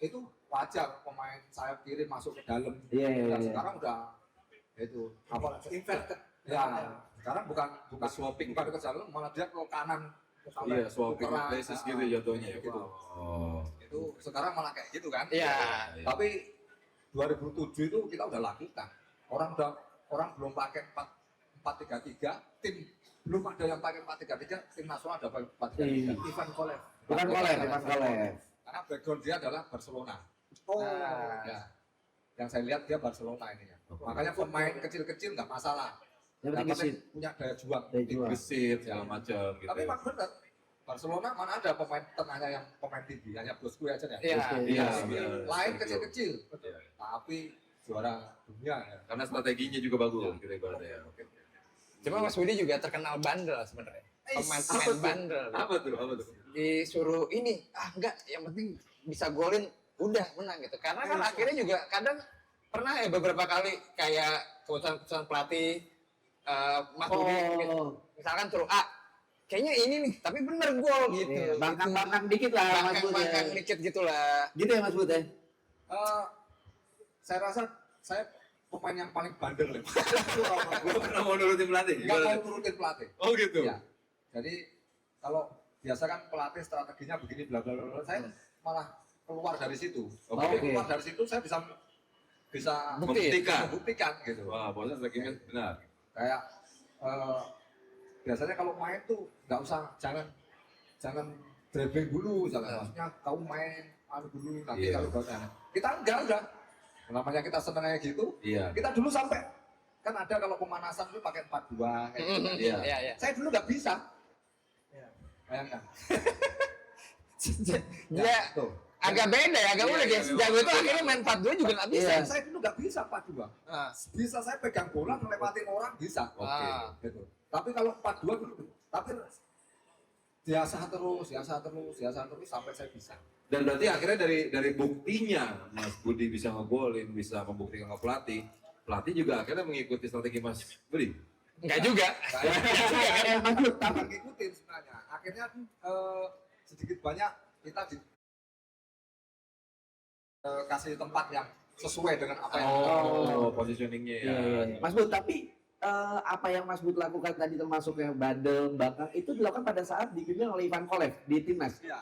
Itu wajar pemain sayap kiri masuk ke dalam. Iya, iya, Dan iya. sekarang udah itu apa Inverted. ya sekarang bukan Swapping. bukan ke dalam, malah dia ke kanan. Iya, swapping tukeran. places gitu jatuhnya ya. Gitu. Oh. Itu sekarang malah kayak gitu kan. Iya. Tapi 2007 itu kita udah lakukan. Orang belum pakai 4-3-3, tim belum ada yang pakai 4-3-3, tim nasional ada pakai 4-3-3. Iya. Ivan Kolev. Bukan Kolev. Karena background dia adalah Barcelona. Oh. Ya. Yang saya lihat dia Barcelona ini ya. Makanya pemain kecil-kecil nggak masalah. Yang Yang penting penting gesit. punya daya juang. Daya juang. Gesit segala macam gitu. Tapi emang benar. Barcelona mana ada pemain tengahnya yang pemain tinggi, hanya Bosque aja ya. Iya. Iya, Lain benar. kecil-kecil, Iya. tapi juara dunia ya. Karena strateginya juga bagus gitu ibaratnya. Cuma Mas Budi juga terkenal bandel sebenarnya. Pemain bandel. Apa tuh? Apa tuh? Disuruh ini, enggak, yang penting bisa golin, udah menang gitu. Karena kan akhirnya juga kadang pernah ya beberapa kali kayak keputusan pelatih Mas Budi Oh, misalkan suruh kayaknya ini nih, tapi bener gol gitu. iya, bangkang-bangkang dikit lah Mas Bud ya. Bangkang dikit gitu lah. Gitu ya Mas Bud ya. Saya rasa saya pemain yang paling bandel ya. Gua pernah mau nurutin pelatih. Nggak mau turutin pelatih. Oh gitu. Ya. Jadi kalau biasa kan pelatih strateginya begini bla bla bla, saya malah keluar dari situ. Oke. Keluar dari situ saya bisa membuktikan gitu. Wah, bosnya strateginya benar. Kayak biasanya kalau main tuh nggak usah jangan dribbling dulu, maksudnya kau main dulu nanti Iya. kalau kita enggak udah. Namanya kita senangnya gitu. Iya. Kita dulu sampai kan ada kalau pemanasan itu pakai 4-2 kayak gitu. Iya. Iya. Saya dulu nggak bisa. Iya. Bayangkan. Dia tuh. agak beda ya, agak Iya, unik ya. iya, Jago itu iya. akhirnya main 4-2 juga nggak bisa. Iya. Saya dulu nggak bisa 4-2. Ah. Bisa saya pegang bola ngelewatin orang bisa. Oke. Ah. Gitu. Tapi kalau 4-2 dulu, tapi biasa terus sampai saya bisa. Dan berarti akhirnya dari buktinya Mas Budi bisa ngegolin, bisa membuktikan ke pelatih. Pelatih juga akhirnya mengikuti strategi Mas Budi. Enggak juga. Mas Bud, Tapi ngikutin sebenarnya. Akhirnya sedikit banyak kita kasih tempat yang sesuai dengan apa yang Positioningnya ya. Iya, iya. Mas Bud, tapi apa yang Mas Bud lakukan tadi termasuk yang bandel, bangkang, itu dilakukan pada saat dipimpin oleh Ivan Kolev di timnas. Iya.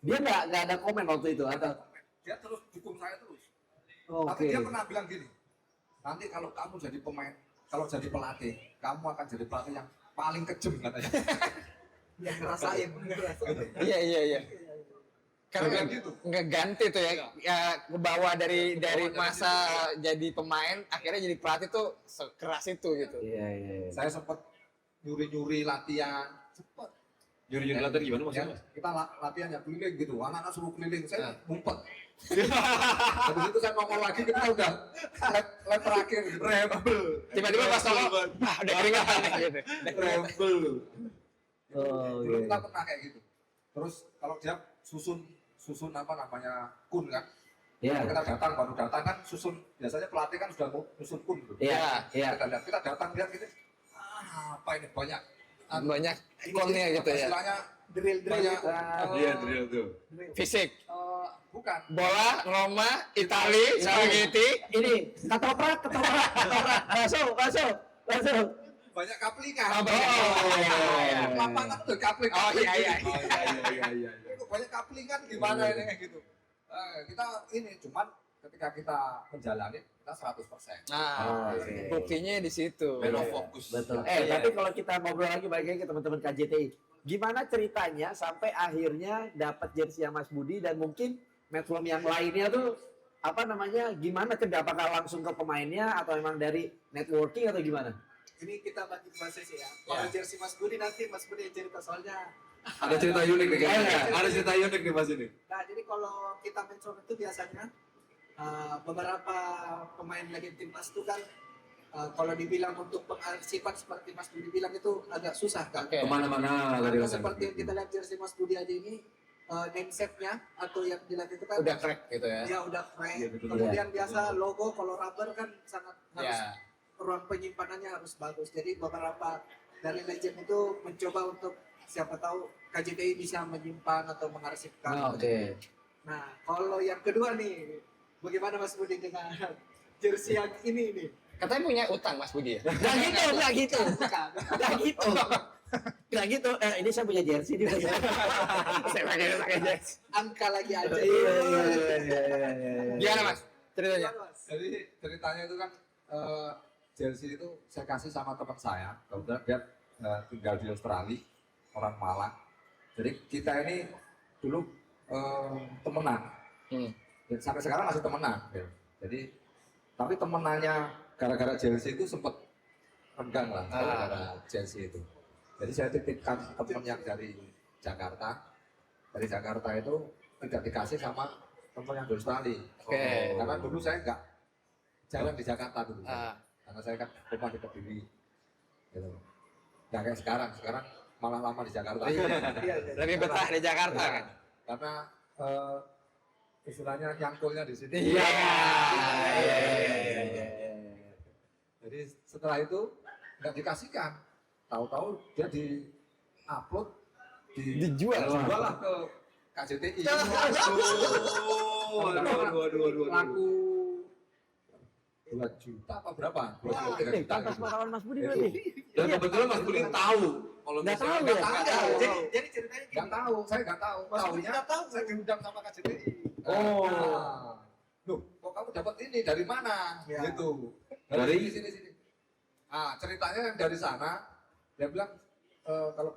Dia nggak ada komen waktu itu atau? Dia terus dukung saya terus. Oh, Tapi Oke. dia pernah bilang gini, nanti kalau kamu jadi pemain, kalau jadi pelatih, kamu akan jadi pelatih yang paling kejem katanya. Yang ngerasain. Iya. Karena Kayak gitu. nggak ganti tuh ya, ke bawah dari masa jadi pemain akhirnya jadi pelatih tuh sekeras itu gitu. Iya. Saya sempat nyuri-nyuri latihan, sempat. Juri-juri latihan gimana maksudnya? Ya, kita latihan ya keliling gitu, anak-anak suruh keliling, saya ngumpet. Habis itu saya ngomong lagi, kita udah lap terakhir gitu. Tiba-tiba pas tolong, udah keringetan nih gitu. Oh, Dulu iya. kita pernah kayak gitu. Terus kalau dia susun apa namanya kun kan, Iya. kalau kita datang baru datang kan susun, biasanya pelatih kan sudah mau susun kun gitu. Iya. Kita datang lihat gitu, apa ini Banyak ikonnya gitu ya. istilahnya Drill banyak Iya, drill tuh. Fisik, bukan bola, Roma, Itali, Spaghetti. Ini ketoprak. Masuk. banyak kaplingan. Oh, iya. Lapangan tuh kapling. Oh, iya. Iya. Itu banyak kaplingan gimana ini kayak gitu. Kita ini cuman ketika kita menjalani kita 100%. Nah, Oke. buktinya di situ. Melo fokus. Betul. Iya. Tapi kalau kita ngobrol lagi balik lagi ke teman-teman KJTI, gimana ceritanya sampai akhirnya dapat jersey Mas Budi dan mungkin matchroom yang lainnya tuh apa namanya? Gimana apakah langsung ke pemainnya atau emang dari networking atau gimana? Ini kita bagi dua sesi ya. Kalau jersey Mas Budi nanti Mas Budi yang cerita soalnya. Ada cerita unik nih kayaknya. Iya. Ada cerita unik nih Mas ini. Nah, jadi kalau kita mention itu biasanya beberapa pemain legend timnas itu kan kalau dibilang untuk pengarsipan seperti Mas Budi bilang itu agak susah kan. Oke. Kemana-mana Karena dari seperti yang kita lihat jersey Mas Budi aja ini name set-nya atau yang dilakukan Udah crack gitu ya. ya udah keren. Iya, betul. Kemudian biasa logo kalau rubber kan sangat harus Ya. ruang penyimpanannya harus bagus. Jadi beberapa dari legend itu mencoba untuk siapa tahu KJTI bisa menyimpan atau mengarsipkan. Oke. Nah, kalau yang kedua nih, bagaimana Mas Budi dengan jersey yang ini nih? Katanya punya utang Mas Budi ya. Nggak gitu, nggak gitu. Bukan. Nggak gitu. Nggak gitu. Ini saya punya jersey nih. Saya pakai jersey. Angka lagi aja. Iya. Gimana Mas? Ceritanya. Gimana, Mas? Jadi ceritanya itu kan jersey itu saya kasih sama teman saya. Kemudian dia tinggal di Australia, orang Malang. Jadi kita ini dulu temenan. Dan sampai sekarang masih temenan. Ya. Jadi tapi temenannya gara-gara jersey itu sempat renggang lah gara-gara jersey itu. Jadi saya titipkan teman yang dari Jakarta. Dari Jakarta itu tidak dikasih sama teman yang di Australia. Oke. Karena dulu saya nggak jalan di Jakarta dulu. Ah. Karena saya kan rumah di Kediri. Gitu. Nggak kayak sekarang malah lama di Jakarta. Iya, iya. Lebih betah di Jakarta kan. Karena istilahnya nyangkulnya di sini. Iya. Jadi setelah itu nggak dikasihkan. Tahu-tahu dia di-upload, Dijual. lah ke KJTI. Waduh. Laku 2 juta apa berapa? 2 juta, 3 juta. Pantas gitu. pengalaman Mas Budi Itu. berarti. Dan kebetulan Mas Budi tahu kalau Nggak misalnya tahu Nggak ya? tahu. Jadi ceritanya gini. Nggak tahu, saya nggak tahu. Mas Budi Tahunya nggak tahu. saya diundang sama KJTI. Oh. Nah, loh, kok kamu dapat ini dari mana? Ya. Gitu. Dari? Sini. Ah, ceritanya yang dari sana, dia bilang kalau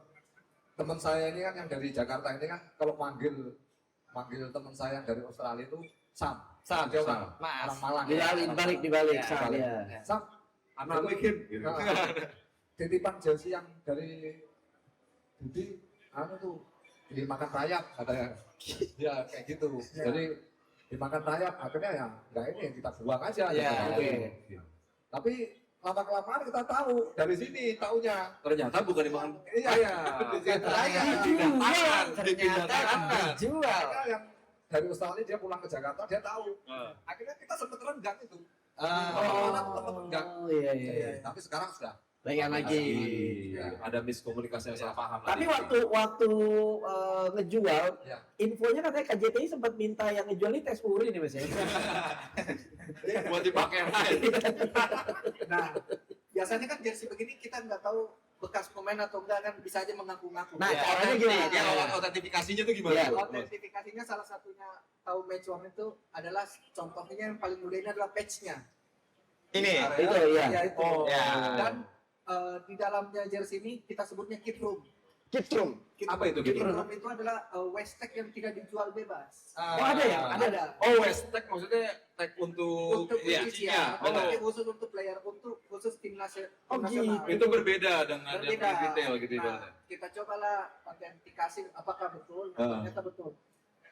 teman saya ini kan yang dari Jakarta ini kan kalau manggil teman saya yang dari Australia itu Sam. Sam, Dia orang Mas. orang Malang. Dibalik, dibalik. Ya, Sam, dibalik. ya. Sam, anak bikin gitu. titipan jersey yang dari Budi, tuh dimakan rayap katanya. Ya kayak gitu. Jadi dimakan rayap akhirnya ya nggak ini kita buang aja. Ya, gitu. oke. Tapi lama-kelamaan kita tahu dari sini taunya. Ternyata bukan dimakan Iya. Dijual. Ternyata dijual. Mereka yang dari Australia dia pulang ke Jakarta dia tahu. Akhirnya kita sempat renggang itu. Oh, iya. Tapi sekarang sudah. Bagian lagi. Ada miskomunikasi yang salah paham. Tapi tadi. waktu ngejual, Ya. infonya katanya KJTI sempat minta yang ngejual ini tes urin nih Mas ya. buat dipakai yang lain. Nah, biasanya kan jersey begini kita nggak tahu bekas pemain atau enggak kan bisa aja mengaku-ngaku. Nah, Ya, caranya gimana? Yang autentifikasinya tuh gimana? Iya. tuh, Mas? Autentifikasinya salah satunya tahu match warna itu adalah contohnya yang paling mudah ini adalah patch-nya. Ini. Itu ya. Ya itu. Oh. Ya. Dan di dalamnya jersey ini kita sebutnya kit room. Kitrum. Apa itu kit Kit room? room itu adalah waist tag yang tidak dijual bebas. Oh, ada ya? Ada. Oh, West Tag maksudnya tag untuk Untuk iya, penyucian, Oh, tapi khusus untuk player, untuk khusus tim Oh, nasional. gitu. itu berbeda dengan yang Berbeda. retail gitu Nah, ibaratnya. kita cobalah autentikasi apakah betul, Ah. ternyata betul.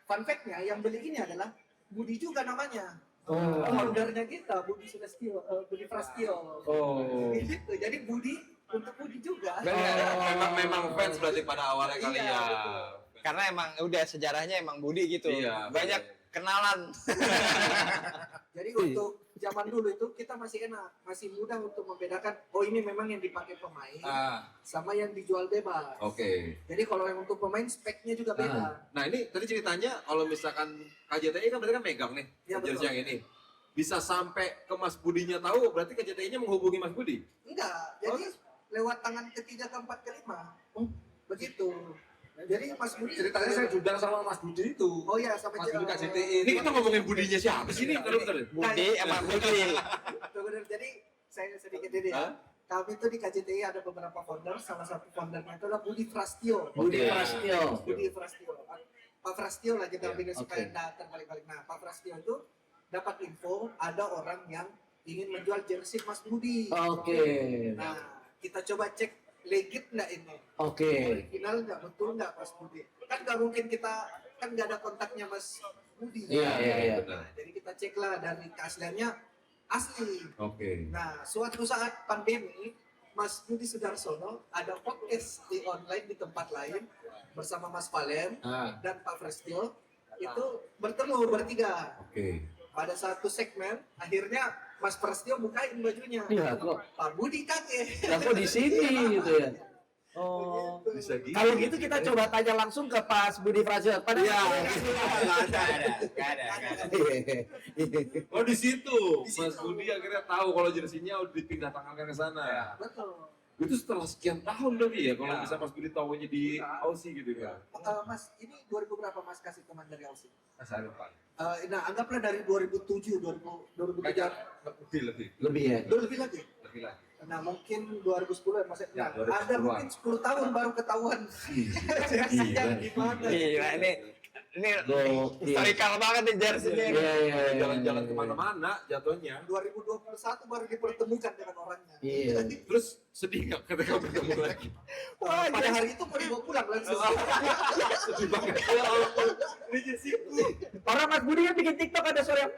Fun fact-nya yang beli ini adalah Budi juga namanya. Oh. Foundernya kita Budi Sulastyo, Budi Prastio. Oh. Gitu. Jadi Budi untuk Budi juga. Memang fans berarti pada awalnya kali Iya, ya. betul. Karena emang udah sejarahnya emang Budi gitu. Iya, Banyak betul. kenalan. Jadi untuk zaman dulu itu kita masih enak, masih mudah untuk membedakan oh ini memang yang dipakai pemain sama yang dijual bebas. Oke. Jadi kalau yang untuk pemain speknya juga beda. Nah ini tadi ceritanya kalau misalkan KJTI kan berarti kan megang nih Iya, jersey betul. yang ini. Bisa sampai ke Mas Budinya tahu berarti KJTI-nya menghubungi Mas Budi. Enggak, jadi lewat tangan ketiga, keempat, kelima. Begitu. Jadi Mas Budi Ceritanya saya diundang sama Mas Budi itu. oh ya sama Mas Budi KJTI. Ini kita ngomongin Budinya siapa sih nih? Kalau betul. Budi sama Budi. Bener. Jadi saya sedikit ini Hah? ya. Kami itu di KJTI ada beberapa founder, salah satu foundernya itu adalah Budi Prastio. Budi Oke. Prastio. Budi Prastio. Pak Prastio lah kita Ya, bikin supaya oke. nggak terbalik-balik. Nah, Pak Prastio itu dapat info ada orang yang ingin menjual jersey Mas Budi. Oke. Nah, kita coba cek legit nggak ini. Oke. Original nggak, betul nggak Mas Budi? Kan nggak mungkin kita kan nggak ada kontaknya Mas Budi. Iya. Nah, jadi kita cek lah dari keasliannya asli. Oke. Nah, suatu saat pandemi, Mas Budi Sudarsono ada podcast di online di tempat lain. bersama Mas Valen Ah, dan Pak Frestio itu bertelur bertiga. oke. Pada satu segmen akhirnya Mas Frestio bukain bajunya. Iya, kok. Pak Budi kaget. Lah kok di sini gitu ya. Oh. Bisa gitu. Kalau gitu kita coba tanya langsung ke Pak Budi Frasiot. Padahal Nggak ada. Oh di situ, Mas Budi akhirnya tahu kalau jersinya udah dipindah tangankan ke sana. Betul. Itu setelah sekian tahun berarti ya, kalau bisa Mas Budi tahunya di Aussie gitu kan. Mas, ini 2000 berapa Mas kasih teman dari Aussie? Saya lupa. Nah, anggaplah dari 2007, 2003, Kayaknya lebih. lebih ya. lebih lagi. Lebih lagi. Nah, mungkin 2010 ya maksudnya. Ya, 2010-an. Ada mungkin 10 tahun baru ketahuan. Yang gimana? Gila, ini Gokil. historical banget nih jersey-nya. Iya, iya, iya. Jalan-jalan kemana-mana jatuhnya. 2021 baru dipertemukan dengan orangnya. Iya. Terus sedih nggak ketika bertemu lagi? Wah, pada hari itu mau dibawa pulang langsung. Sedih banget. Ini jersey. Orang Mas Budi yang bikin TikTok ada suara yang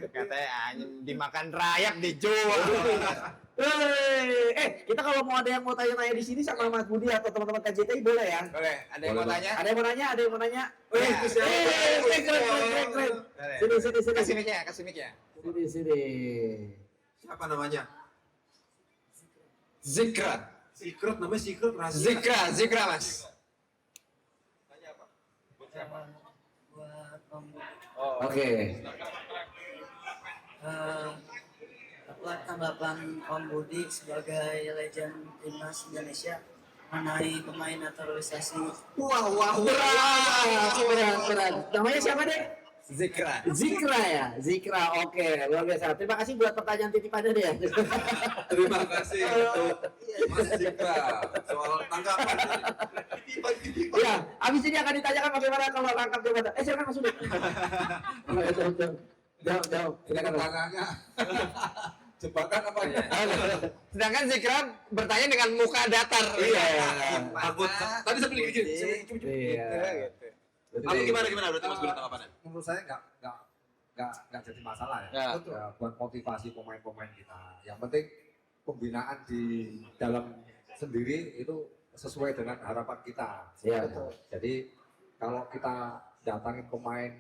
Katanya dimakan rayap dijual. kita kalau mau ada yang mau tanya-tanya di sini sama Mas Budi atau teman-teman KJTI boleh ya? Boleh, ada yang mau Boleh, tanya? Ada yang mau nanya? Ada yang mau nanya? Wih, Keren. Sini. Kasih mic-nya, kasih mic-nya. Sini. Siapa namanya? Zikra. Secret, namanya Secret rahasia. Zikra Mas. Tanya apa? Buat siapa? buat Om Oke. apa tanggapan Om Budi sebagai legend timnas Indonesia mengenai pemain naturalisasi. Wah. Berat. Namanya siapa deh? Zikra. Zikra ya? Zikra, oke. Luar biasa. Terima kasih buat pertanyaan titipannya dia. Terima kasih untuk Mas Zikra soal tanggapan. Ya, abis ini akan ditanyakan bagaimana kalau rangkap jabatan. Silakan Mas Budi. Jauh. Ini kan tangannya. Jebakan apa ya? Sedangkan Zikra bertanya dengan muka datar. Iya. Takut. Tadi saya beli gini. Iya. Aku gimana berarti Mas Budi tanggapannya? Menurut saya nggak jadi masalah ya. Ya. Ya, buat motivasi pemain-pemain kita. Yang penting pembinaan di dalam sendiri itu sesuai dengan harapan kita. Iya. Betul. Jadi kalau kita datangin pemain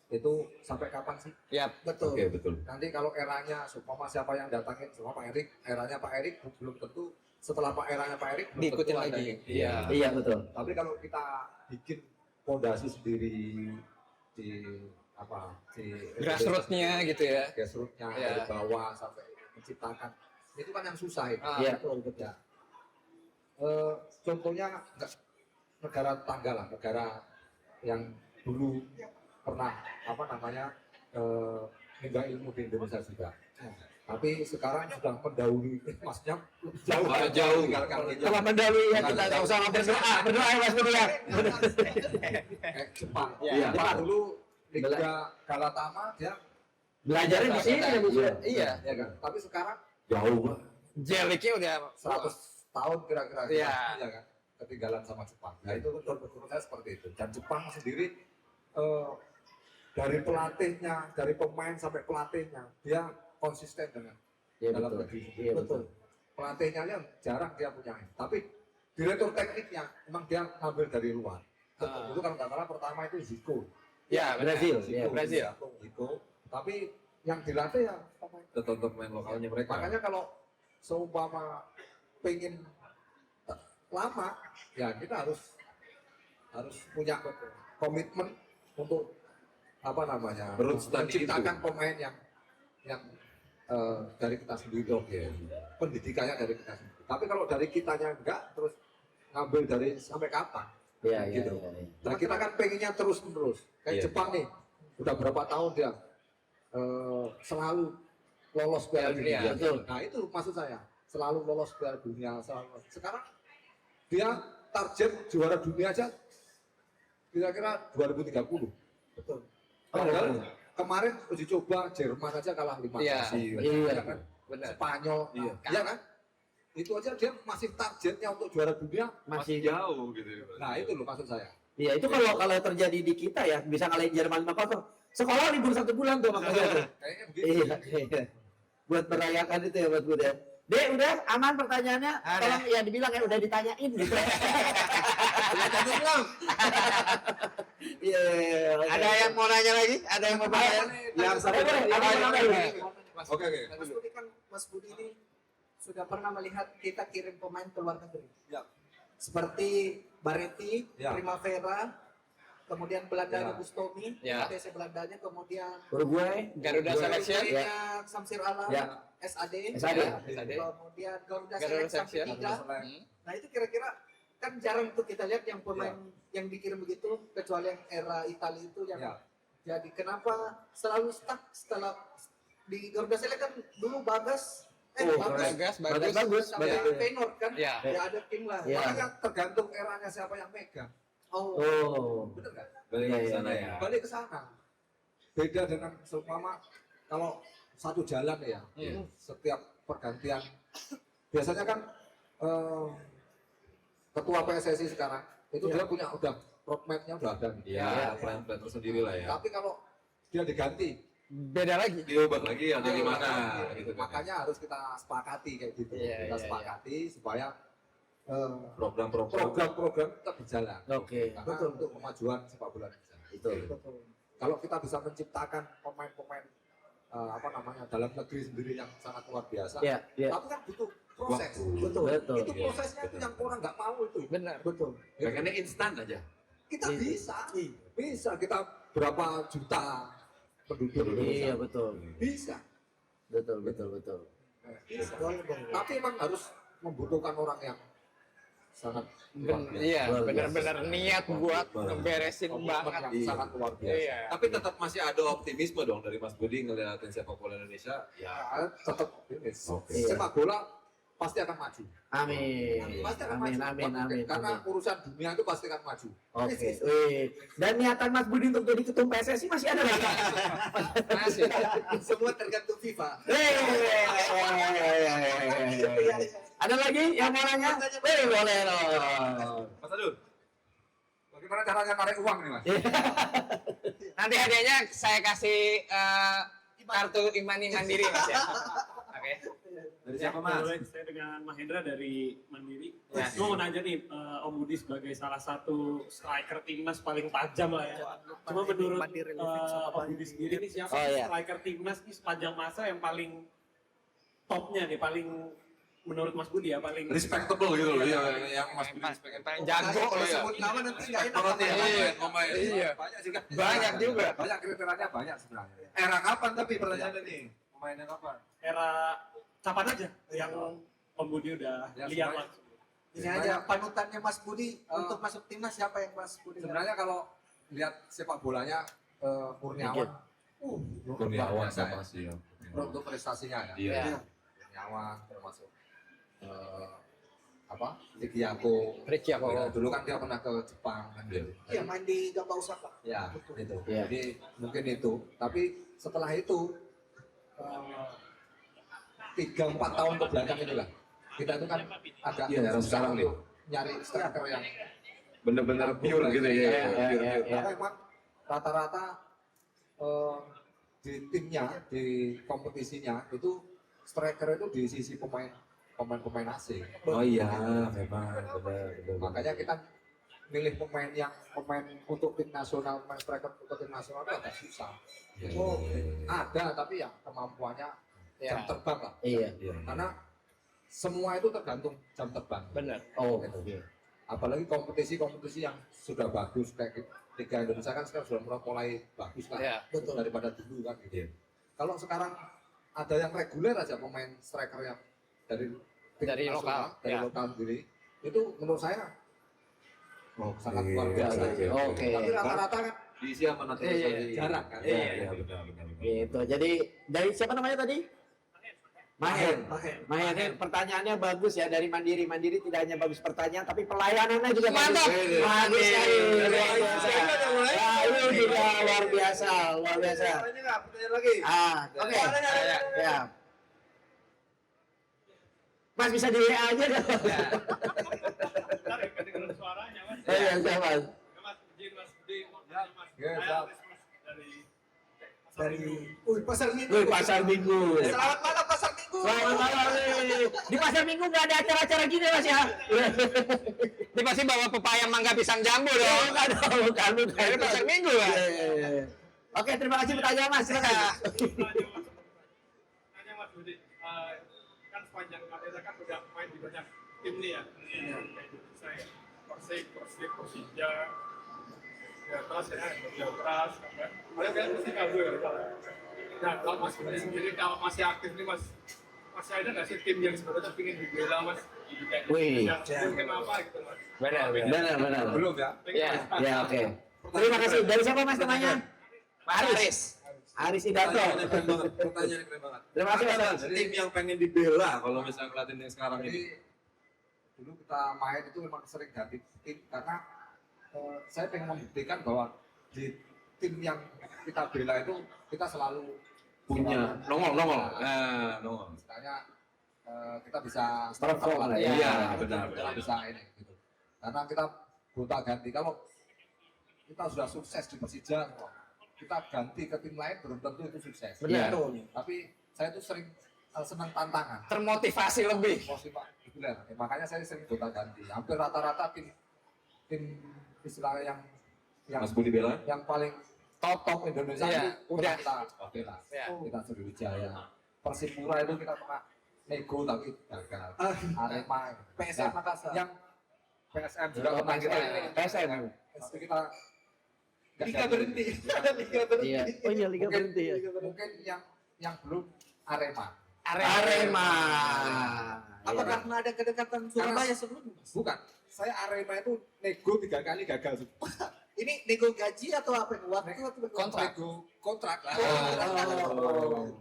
itu sampai kapan sih? Ya, Betul. betul. Nanti kalau eranya supaya siapa yang datangin, semua Pak Erik, eranya Pak Erik belum tentu setelah eranya Pak Erik belum diikutin tentu ada lagi. yang- Iya. Iya, betul. Tapi kalau kita bikin fondasi sendiri di Grassroots-nya gitu ya. grassroots-nya Iya. dari bawah sampai menciptakan itu kan yang susah itu. Ah. Iya. Ya. Contohnya negara tetangga lah, negara yang dulu pernah hingga ilmu di Indonesia juga. Tapi sekarang sudah mendahului, maksudnya jauh, Jauh. tinggalkan kita. Telah mendahului ya kita nggak usah berdoa. Berdoa ya Mas Budi ya. Kayak Jepang. Iya. Jepang dulu Liga Galatama dia Belajarnya di sini ya, Bu. Iya. ya kan. Tapi sekarang Jauh. Jeliknya udah 100 tahun kira-kira Iya. ya kan ketinggalan sama Jepang. Nah itu menurut saya seperti itu. Dan Jepang sendiri dari pelatihnya, dari pemain sampai pelatihnya dia konsisten dengan Iya, dalam betul. negeri. Iya, betul. Pelatihnya yang jarang dia punya. Tapi direktur tekniknya memang dia ngambil dari luar. Ah. Itu kalau nggak salah pertama itu Zico. Ya, Brazil, Zico, iya. Brazil. Zico. Tapi yang dilatih ya pemain. Tetap pemain lokalnya mereka. Makanya kalau seumpama pengen lama, ya kita harus punya komitmen untuk menciptakan pemain yang dari kita sendiri, pendidikannya dari kita sendiri. Tapi kalau dari kitanya enggak, terus ngambil dari sampai kapan? Iya, iya, Gitu. iya, iya. Nah kita kan pengennya terus menerus. Kayak Iya. Jepang nih, udah berapa tahun dia selalu lolos Piala Piala Dunia, Dunia. betul. Nah itu maksud saya, selalu lolos Piala Dunia. Sekarang dia target juara dunia aja kira-kira 2030. Betul. Padahal kemarin uji coba Jerman aja kalah 5. Iya. Iya. kan? Benar. Spanyol, Iya. iya kan? Itu aja dia masih targetnya untuk juara dunia. Masih jauh gitu. Nah itu loh maksud saya. Iya, itu kalau terjadi di kita ya bisa ngalahin Jerman 4-0. Sekolah libur 1 bulan tuh makanya tuh. Kayaknya begitu. Iya. Buat merayakan itu ya buat gue ya. Dek, udah aman pertanyaannya? Ada. Tolong ya dibilang ya udah ditanyain gitu. Udah cantik belum? Iya. oke. Ada yang mau nanya lagi? Ada yang mau tanya? Yang satu Boleh, ada boleh. yang nanya? Oke. Mas Budi kan, Mas Budi ini sudah pernah melihat kita kirim pemain ke luar negeri. Ya. Seperti Bareti, Ya. Primavera, kemudian Belandanya Ya. Bustomi, Ya. ATC Belandanya, kemudian Uruguay. Garuda Selection. Uruguay-nya Samsir Alam, Ya. SAD, SAD. kemudian Garuda Garuda Select sampai Selection. 3. Nah itu kira-kira kan jarang tuh kita lihat yang pemain yang dikirim begitu, kecuali yang era Italia itu yang Ya. jadi kenapa selalu stuck setelah di Garuda Select kan dulu Bagas, Oh, Bagas, bagus. Bagus. sampai Feyenoord kan, Ya. ya ada tim lah. Ya. Makanya tergantung eranya siapa yang megang. Oh, Oh. Bener nggak? Balik Iya, ke iya, sana iya. ya. Balik ke sana. Beda dengan seumpama kalau satu jalan ya. Setiap pergantian biasanya kan ketua PSSI sekarang itu dia punya udah roadmap-nya udah ada. Iya, plan-plan tersendiri lah ya. Tapi kalau dia diganti, Beda lagi. Diubah lagi atau gimana gitu kan. makanya harus kita sepakati kayak gitu. Iya, Kita iya, sepakati supaya Program-program. program-program tetap berjalan. Oke. Karena untuk kemajuan sepak bola Indonesia. Betul. betul. Kalau kita bisa menciptakan pemain-pemain dalam negeri sendiri yang sangat luar biasa, Iya, iya. tapi kan butuh proses. Waktu. Betul. Betul. Itu Iya, prosesnya itu betul. yang orang nggak mau itu. Benar. Betul. Pengennya instan aja. Kita Iya. bisa kita berapa juta penduduk Iya, Indonesia. betul. Bisa. Betul. Bisa. Boleh, boleh. Tapi memang harus membutuhkan orang yang sangat luar biasa. Iya, Luar biasa. benar-benar niat buat ngeberesin Komitmen banget. yang sangat luar biasa. Iya. Tapi tetap masih ada optimisme dong dari Mas Budi ngeliatin sepak bola Indonesia. Ya, Ya, tetap optimis. Oke. Iya. Sepak bola pasti akan maju. Amin. Pasti akan Amin, maju. amin. Karena urusan dunia itu pasti akan maju. Oke. Wih. Dan niatan Mas Budi untuk jadi ketum PSSI masih ada lagi. Masih. Semua tergantung FIFA. Ada lagi yang mau nanya? Boleh dong. Mas Adul. Bagaimana caranya narik uang nih, Mas? Nanti hadiahnya saya kasih kartu Imani Mandiri Mas ya. Oke. Dari siapa Mas? Boleh, saya dengan Mahendra dari Mandiri. Ya. Gue mau nanya nih, Om Budi sebagai salah satu striker timnas paling tajam lah ya. Cuma menurut Om Budi sendiri nih siapa Oh, iya. striker timnas nih sepanjang masa yang paling topnya nih, paling menurut Mas Budi ya paling Respectable gitu loh, yang Mas Budi respect. Paling jago Kalau ya. sebut nama nanti nggak enak. Banget ya, Iya. pemain. Iya. Banyak juga. Banyak juga. Banyak kriterianya banyak sebenarnya. Era kapan tapi pertanyaannya nih? Pemainnya kapan? era kapan aja yang Om Budi udah Ya, lihat semuanya. langsung. Ini aja panutannya Mas Budi untuk masuk timnas siapa yang Mas Budi? Sebenarnya kalau lihat sepak bolanya Kurniawan, Kurniawan luar biasa sama ya. sih. Untuk prestasinya ya. Iya. Kurniawan termasuk Wigiako. Ricky Ya, dulu kan dia pernah ke Jepang kan gitu. Iya main di Gamba Osaka. Ya, itu. Iya. Jadi mungkin itu. Tapi setelah itu 3-4 tahun ke belakang inilah kita itu kan agak Iya, susah sekarang nih. untuk nyari striker yang Bener-bener pure gitu ya. Iya, iya, Pure. iya. karena memang rata-rata di timnya, di kompetisinya itu striker itu di sisi pemain asing. Oh iya, memang benar. Makanya kita milih pemain untuk tim nasional, pemain striker untuk tim nasional itu agak susah. Oh, ada tapi ya kemampuannya jam terbang lah. Iya. Karena semua itu tergantung jam terbang. Benar. Oh, Gitu. oke. Apalagi kompetisi-kompetisi yang sudah bagus kayak Liga Indonesia kan sekarang sudah mulai bagus lah. Iya. Betul. Daripada dulu kan gitu. Iya. Kalau sekarang ada yang reguler aja pemain striker yang dari tim Dari nasional, lokal, dari ya. lokal sendiri itu menurut saya sangat luar Iya, biasa. Oke. Tapi rata-rata kan Diisi apa nanti? jarang kan. Iya, benar. Gitu. Jadi dari siapa namanya tadi? Mahen. Mahen. Pertanyaannya bagus ya dari Mandiri. Mandiri tidak hanya bagus pertanyaan tapi pelayanannya juga Mantap. bagus. Bagus sekali. Luar biasa. Ya, ini juga luar biasa, luar biasa. Pertanyaan lagi. Oke. Ya. Mas bisa di WA aja dong. Bentar ya, kedengeran suaranya Mas. Oh iya, siapa? Mas izin Mas Budi mau Ya. tanya, Mas. Ya, Saya siap. Alis, Mas, dari Pasar Minggu. Pasar Minggu. Wih, pasar minggu. Selamat malam Pasar Minggu. Selamat malam nih. Di pasar Minggu nggak ada acara-acara gini Mas ya? Ini pasti bawa pepaya, mangga, pisang jambu dong. Bukan. Ini pasar Minggu kan? Iya. Oke, terima kasih pertanyaan Mas. Silakan. Tanya Mas Budi, kan sepanjang karirnya kan udah main di banyak tim nih ya, kayak saya Persib, Persija, ya terus ya kerja keras, kalian kan pasti kabur ya. Nah, kalau Mas Budi sendiri kalau masih aktif nih Mas, masih ada nggak sih tim yang sebenarnya ingin dibela Mas? Wih. Mungkin apa gitu Mas? Benar. Belum ya? Ya. Ya, oke. Terima kasih. Dari siapa Mas namanya? Pak Aris. Aris Idarto. Pertanyaan keren banget. Terima kasih Mas. Ada tim yang pengen dibela kalau misalnya pelatih yang sekarang Jadi ini. dulu kita main itu memang sering ganti tim karena saya pengen membuktikan bahwa di tim yang kita bela itu kita selalu Punya nongol. Nongol. misalnya kita bisa Perform lah, ya. iya, benar. Kita bisa ini gitu. Karena kita gonta ganti kalau kita sudah sukses di Persija, kita ganti ke tim lain belum tentu itu sukses. Benar. Tapi saya tuh sering senang tantangan. Termotivasi lebih. Positif reguler. Makanya saya sering gonta ganti. Hampir rata-rata tim istilahnya yang Mas Budi bela. yang paling top Indonesia Iya, itu udah. kita bela. Iya. Kita Sriwijaya. Persipura itu kita pernah nego tapi gagal. Arema, PSM Makassar. yang PSM juga pernah kita PSM. Tapi kita Liga berhenti. Iya. Oh iya, Liga berhenti ya. mungkin yang belum Arema. Arema. Apa karena ada kedekatan Surabaya sebelumnya Mas? Bukan. Saya Arema itu nego 3 kali gagal. Ini nego gaji atau apa? Waktu atau Kontrak. Nego kontrak lah.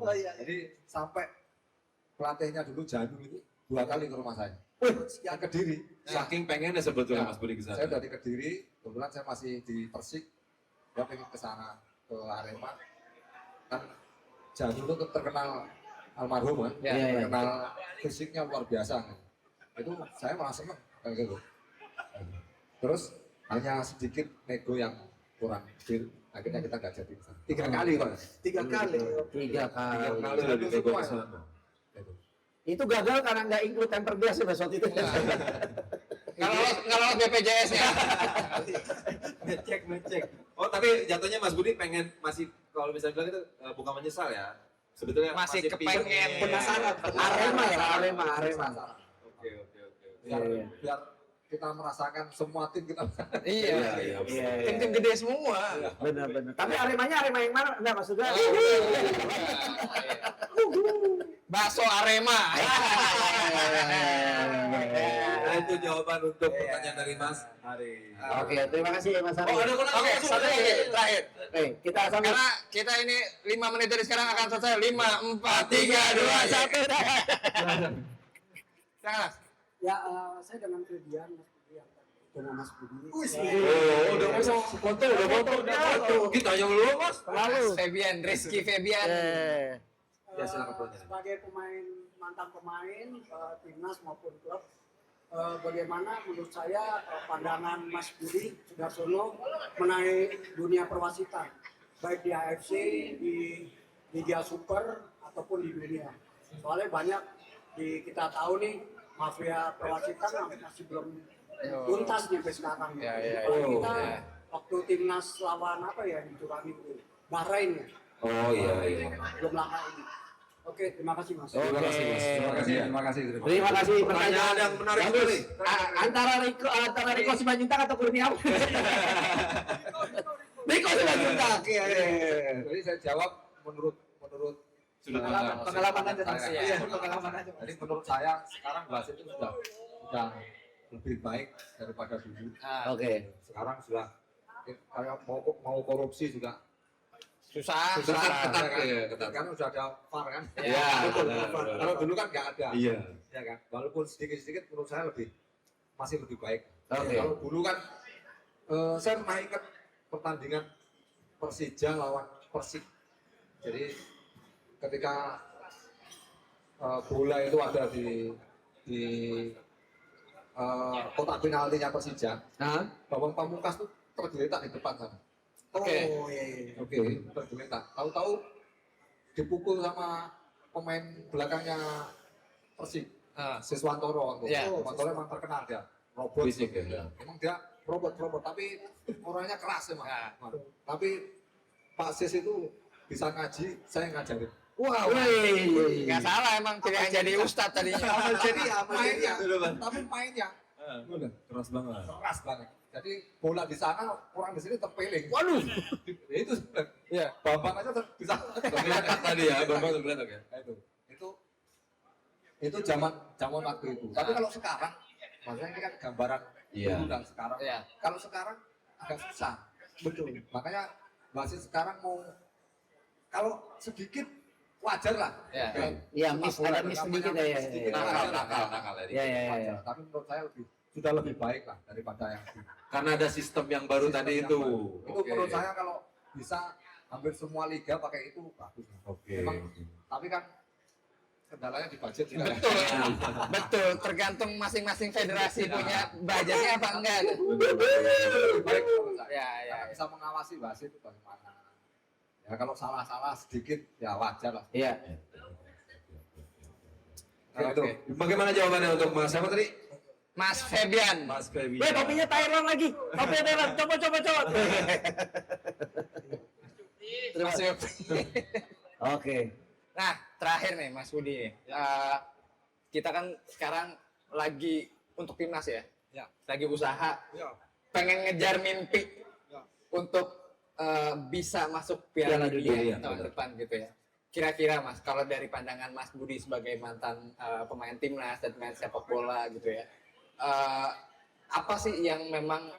Oh iya. Jadi sampai pelatihnya dulu Janu itu 2 kali ke rumah saya. Yang Kediri. Saking pengennya sebetulnya Ya, Mas Budi ke Saya sana. dari Kediri, kebetulan saya masih di Persik. Dia pengen ke sana ke Arema. Kan Janu itu terkenal almarhum kan. Iya, iya. Terkenal fisiknya luar biasa kan. Itu saya malah seneng kayak gitu. Terus hanya sedikit nego yang kurang deal. Akhirnya kita nggak jadi ke sana. 3 kali Pak. 3 kali. 3 kali. Kali udah dinego ke sana. Gitu. Itu gagal karena nggak include temper glass ya Mas waktu itu. Kalau BPJS-nya. Ngecek. Oh tapi jatuhnya Mas Budi pengen masih kalau bisa bilang itu bukan menyesal ya. Sebetulnya Masih kepengen. Penasaran. Arema ya, Arema. Oke. Biar, Iya. biar kita merasakan semua tim kita. Iya. Iya. Tim-tim gede semua. Benar. Tapi Aremanya Arema yang mana? Enggak maksudnya. Bakso Arema. Nah, itu jawaban untuk pertanyaan dari Mas Ari. Oke, terima kasih Mas Ari. Oke, satu lagi terakhir. Oke, kita sambil Karena kita ini 5 menit dari sekarang akan selesai. 5, 4, 3, 2, 1. Jangan. Ya, saya dengan Fredian, Mas Budi, dengan Mas Budi. Oh, udah foto. Kita yang belum Mas. Febian, Rizky Febian. Ya, silakan pertanyaan. Sebagai mantan pemain timnas maupun klub, bagaimana menurut saya pandangan Mas Budi Sudarsono mengenai dunia perwasitan, baik di AFC, di Liga Super ataupun di dunia. Soalnya banyak kita tahu nih mafia perwasitan masih belum tuntas nih sampai sekarang. Apalagi kita waktu timnas lawan apa ya di Turami itu, Bahrain ya. Oh iya. Belum lama ini. Oke, terima kasih Mas. Terima kasih Mas. Terima kasih. Terima kasih Pertanyaan yang menarik sekali. Antara Riko Simanjuntak atau Kurniawan? Riko Simanjuntak. Jadi saya jawab menurut Sudah Pengalaman aja Mas. Saya. Iya, pengalaman aja. Jadi menurut saya sekarang wasit itu sudah lebih baik daripada dulu. Oke. Sekarang sudah kayak mau korupsi juga Susah. ketat ya, ketat. Karena sudah ada VAR kan. Iya, Betul. benar. Kalau dulu kan nggak ada. Iya. Ya kan. Walaupun sedikit menurut saya masih lebih baik. Oke. Kalau dulu kan saya pernah ingat pertandingan Persija lawan Persik. Jadi ketika bola itu ada di kotak penaltinya Persija, Bambang Pamungkas tuh tergeletak di depan sana. Oke. Oh iya. Oke, tergeletak. Tahu-tahu dipukul sama pemain belakangnya Persib, Ah. Siswantoro. Iya. Siswantoro emang terkenal dia, robot. Fisik ya. Emang dia robot, tapi orangnya keras emang. Ya. Tapi Pak Sis itu bisa ngaji, saya ngajarin. Wah, Wih. nggak salah emang pilihan jadi ustadz tadinya. Mainnya, tapi mainnya Keras banget. keras banget. Jadi bola di sana, orang di sini terpeling. Waduh. Ya itu sebenarnya. Iya. Bambang aja bisa. Tergeletak tadi ya, Bambang tergeletak ya. Nah, itu zaman waktu itu. Tapi kalau sekarang, maksudnya ini kan gambaran Iya. dulu dan sekarang. Iya. Kalau sekarang agak susah. Betul. Makanya wasit sekarang mau kalau sedikit wajar lah. Iya. Iya, miss, ada miss sedikit ya. Sedikit Nakal ya. Ya, ya, ya, ya. Tapi menurut saya sudah lebih baik lah daripada yang dulu. Karena ada sistem yang baru Sistem tadi yang itu. baru. Itu Oke. menurut saya kalau bisa hampir semua liga pakai itu bagus. Oke. Memang, tapi kan kendalanya di budget juga. Betul, betul. Tergantung masing-masing federasi punya budgetnya apa enggak. Lebih baik menurut saya. Ya, ya. Karena bisa mengawasi wasit itu bagaimana. Ya kalau salah-salah sedikit ya wajar lah. Iya. Nah, itu. Bagaimana jawabannya untuk Mas siapa tadi? Mas Febian. Mas Febi. Weh, topinya Thailand lagi. Topinya Thailand. Coba. Mas Febi. Oke. Nah, terakhir nih Mas Budi. Kita kan sekarang lagi untuk timnas ya. Ya. Lagi usaha. Ya. Pengen ngejar mimpi Ya. untuk bisa masuk Piala Piala Dunia Dunia, tahun betul. depan gitu ya. Kira-kira Mas, kalau dari pandangan Mas Budi sebagai mantan pemain timnas dan pemain sepak bola gitu ya, apa sih yang memang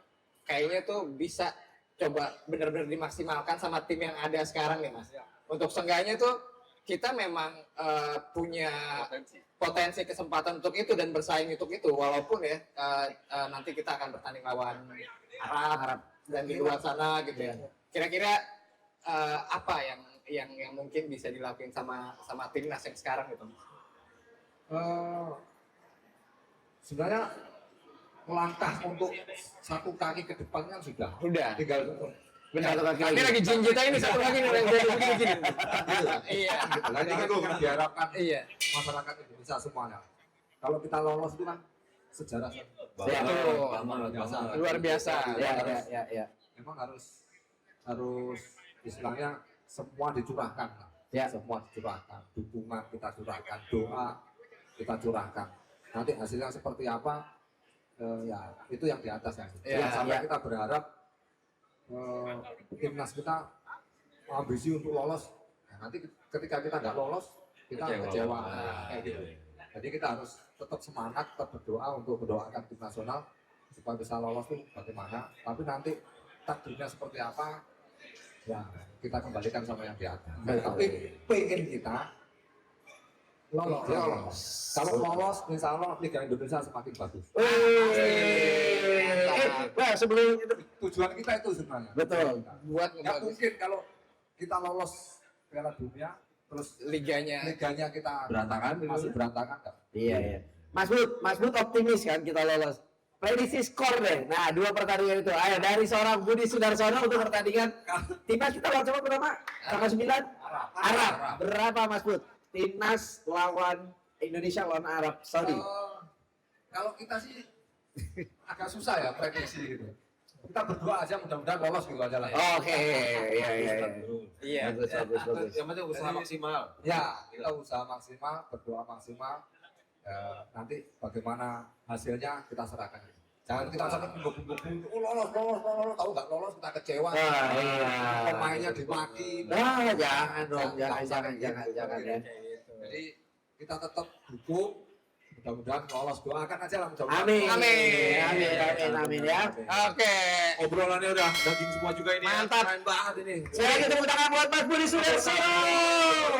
kayaknya tuh bisa coba benar-benar dimaksimalkan sama tim yang ada sekarang nih Mas? Untuk seenggaknya tuh kita memang punya potensi kesempatan untuk itu dan bersaing untuk itu, walaupun ya nanti kita akan bertanding lawan Arab dan di luar sana gitu ya. Kira-kira apa yang mungkin bisa dilakuin sama timnas yang sekarang gitu? Sebenarnya melangkah untuk satu kaki ke depan kan sudah. Udah. Tinggal Benar, satu kaki Nanti lagi. lagi jinjit aja nih satu lagi nih yang jadi begini. Iya. Nah, ini kan yang diharapkan Iya. masyarakat Indonesia semuanya. Kalau kita lolos itu kan sejarah Banget. Luar biasa. Ya. memang harus istilahnya semua dicurahkan lah. Ya. Semua dicurahkan, dukungan kita curahkan, doa kita curahkan. Nanti hasilnya seperti apa, ya itu yang di atas ya. Ya, Sampai ya. kita berharap timnas kita ambisi untuk lolos. Nah, nanti ketika kita nggak lolos, kita kecewa. Kayak gitu. Jadi kita harus tetap semangat, tetap berdoa untuk mendoakan tim nasional supaya bisa lolos tuh bagaimana. Tapi nanti takdirnya seperti apa, ya kita kembalikan sama yang di atas. Tapi pengen kita lolos. Ya, lolos. Kalau lolos, insya Allah Liga Indonesia semakin bagus. Wah, sebelum itu Tujuan kita itu sebenarnya. betul. Buat Nggak ngebagus mungkin kalau kita lolos Piala Dunia, terus liganya. liganya kita Berantakan. masih berantakan nggak? Iya. Mas Bud optimis kan kita lolos. Prediksi skor deh. Nah, 2 pertandingan itu. Ayo dari seorang Budi Sudarsono untuk pertandingan timnas kita lawan siapa pertama? Tanggal 9? Arab. Berapa Mas Bud? Timnas lawan Indonesia lawan Arab Saudi. Kalau kita sih agak susah ya prediksi gitu. Kita berdoa aja mudah-mudahan lolos gitu aja lah. Oke, iya. Iya. Bagus. Yang penting usaha maksimal. Ya, kita usaha maksimal, berdoa maksimal. Nanti bagaimana hasilnya kita serahkan. Jangan kita sampai nunggu-nunggu, lolos, tahu nggak lolos kita kecewa. iya. Pemainnya dimaki. Nah, jangan dong, jangan ya. Jadi kita tetap dukung, mudah-mudahan lolos, doakan aja lah mudah-mudahan. Amin ya. Oke. Obrolannya udah daging semua juga ini. Mantap. Keren banget ini. Sekali lagi tepuk tangan buat Mas Budi Sudarsono.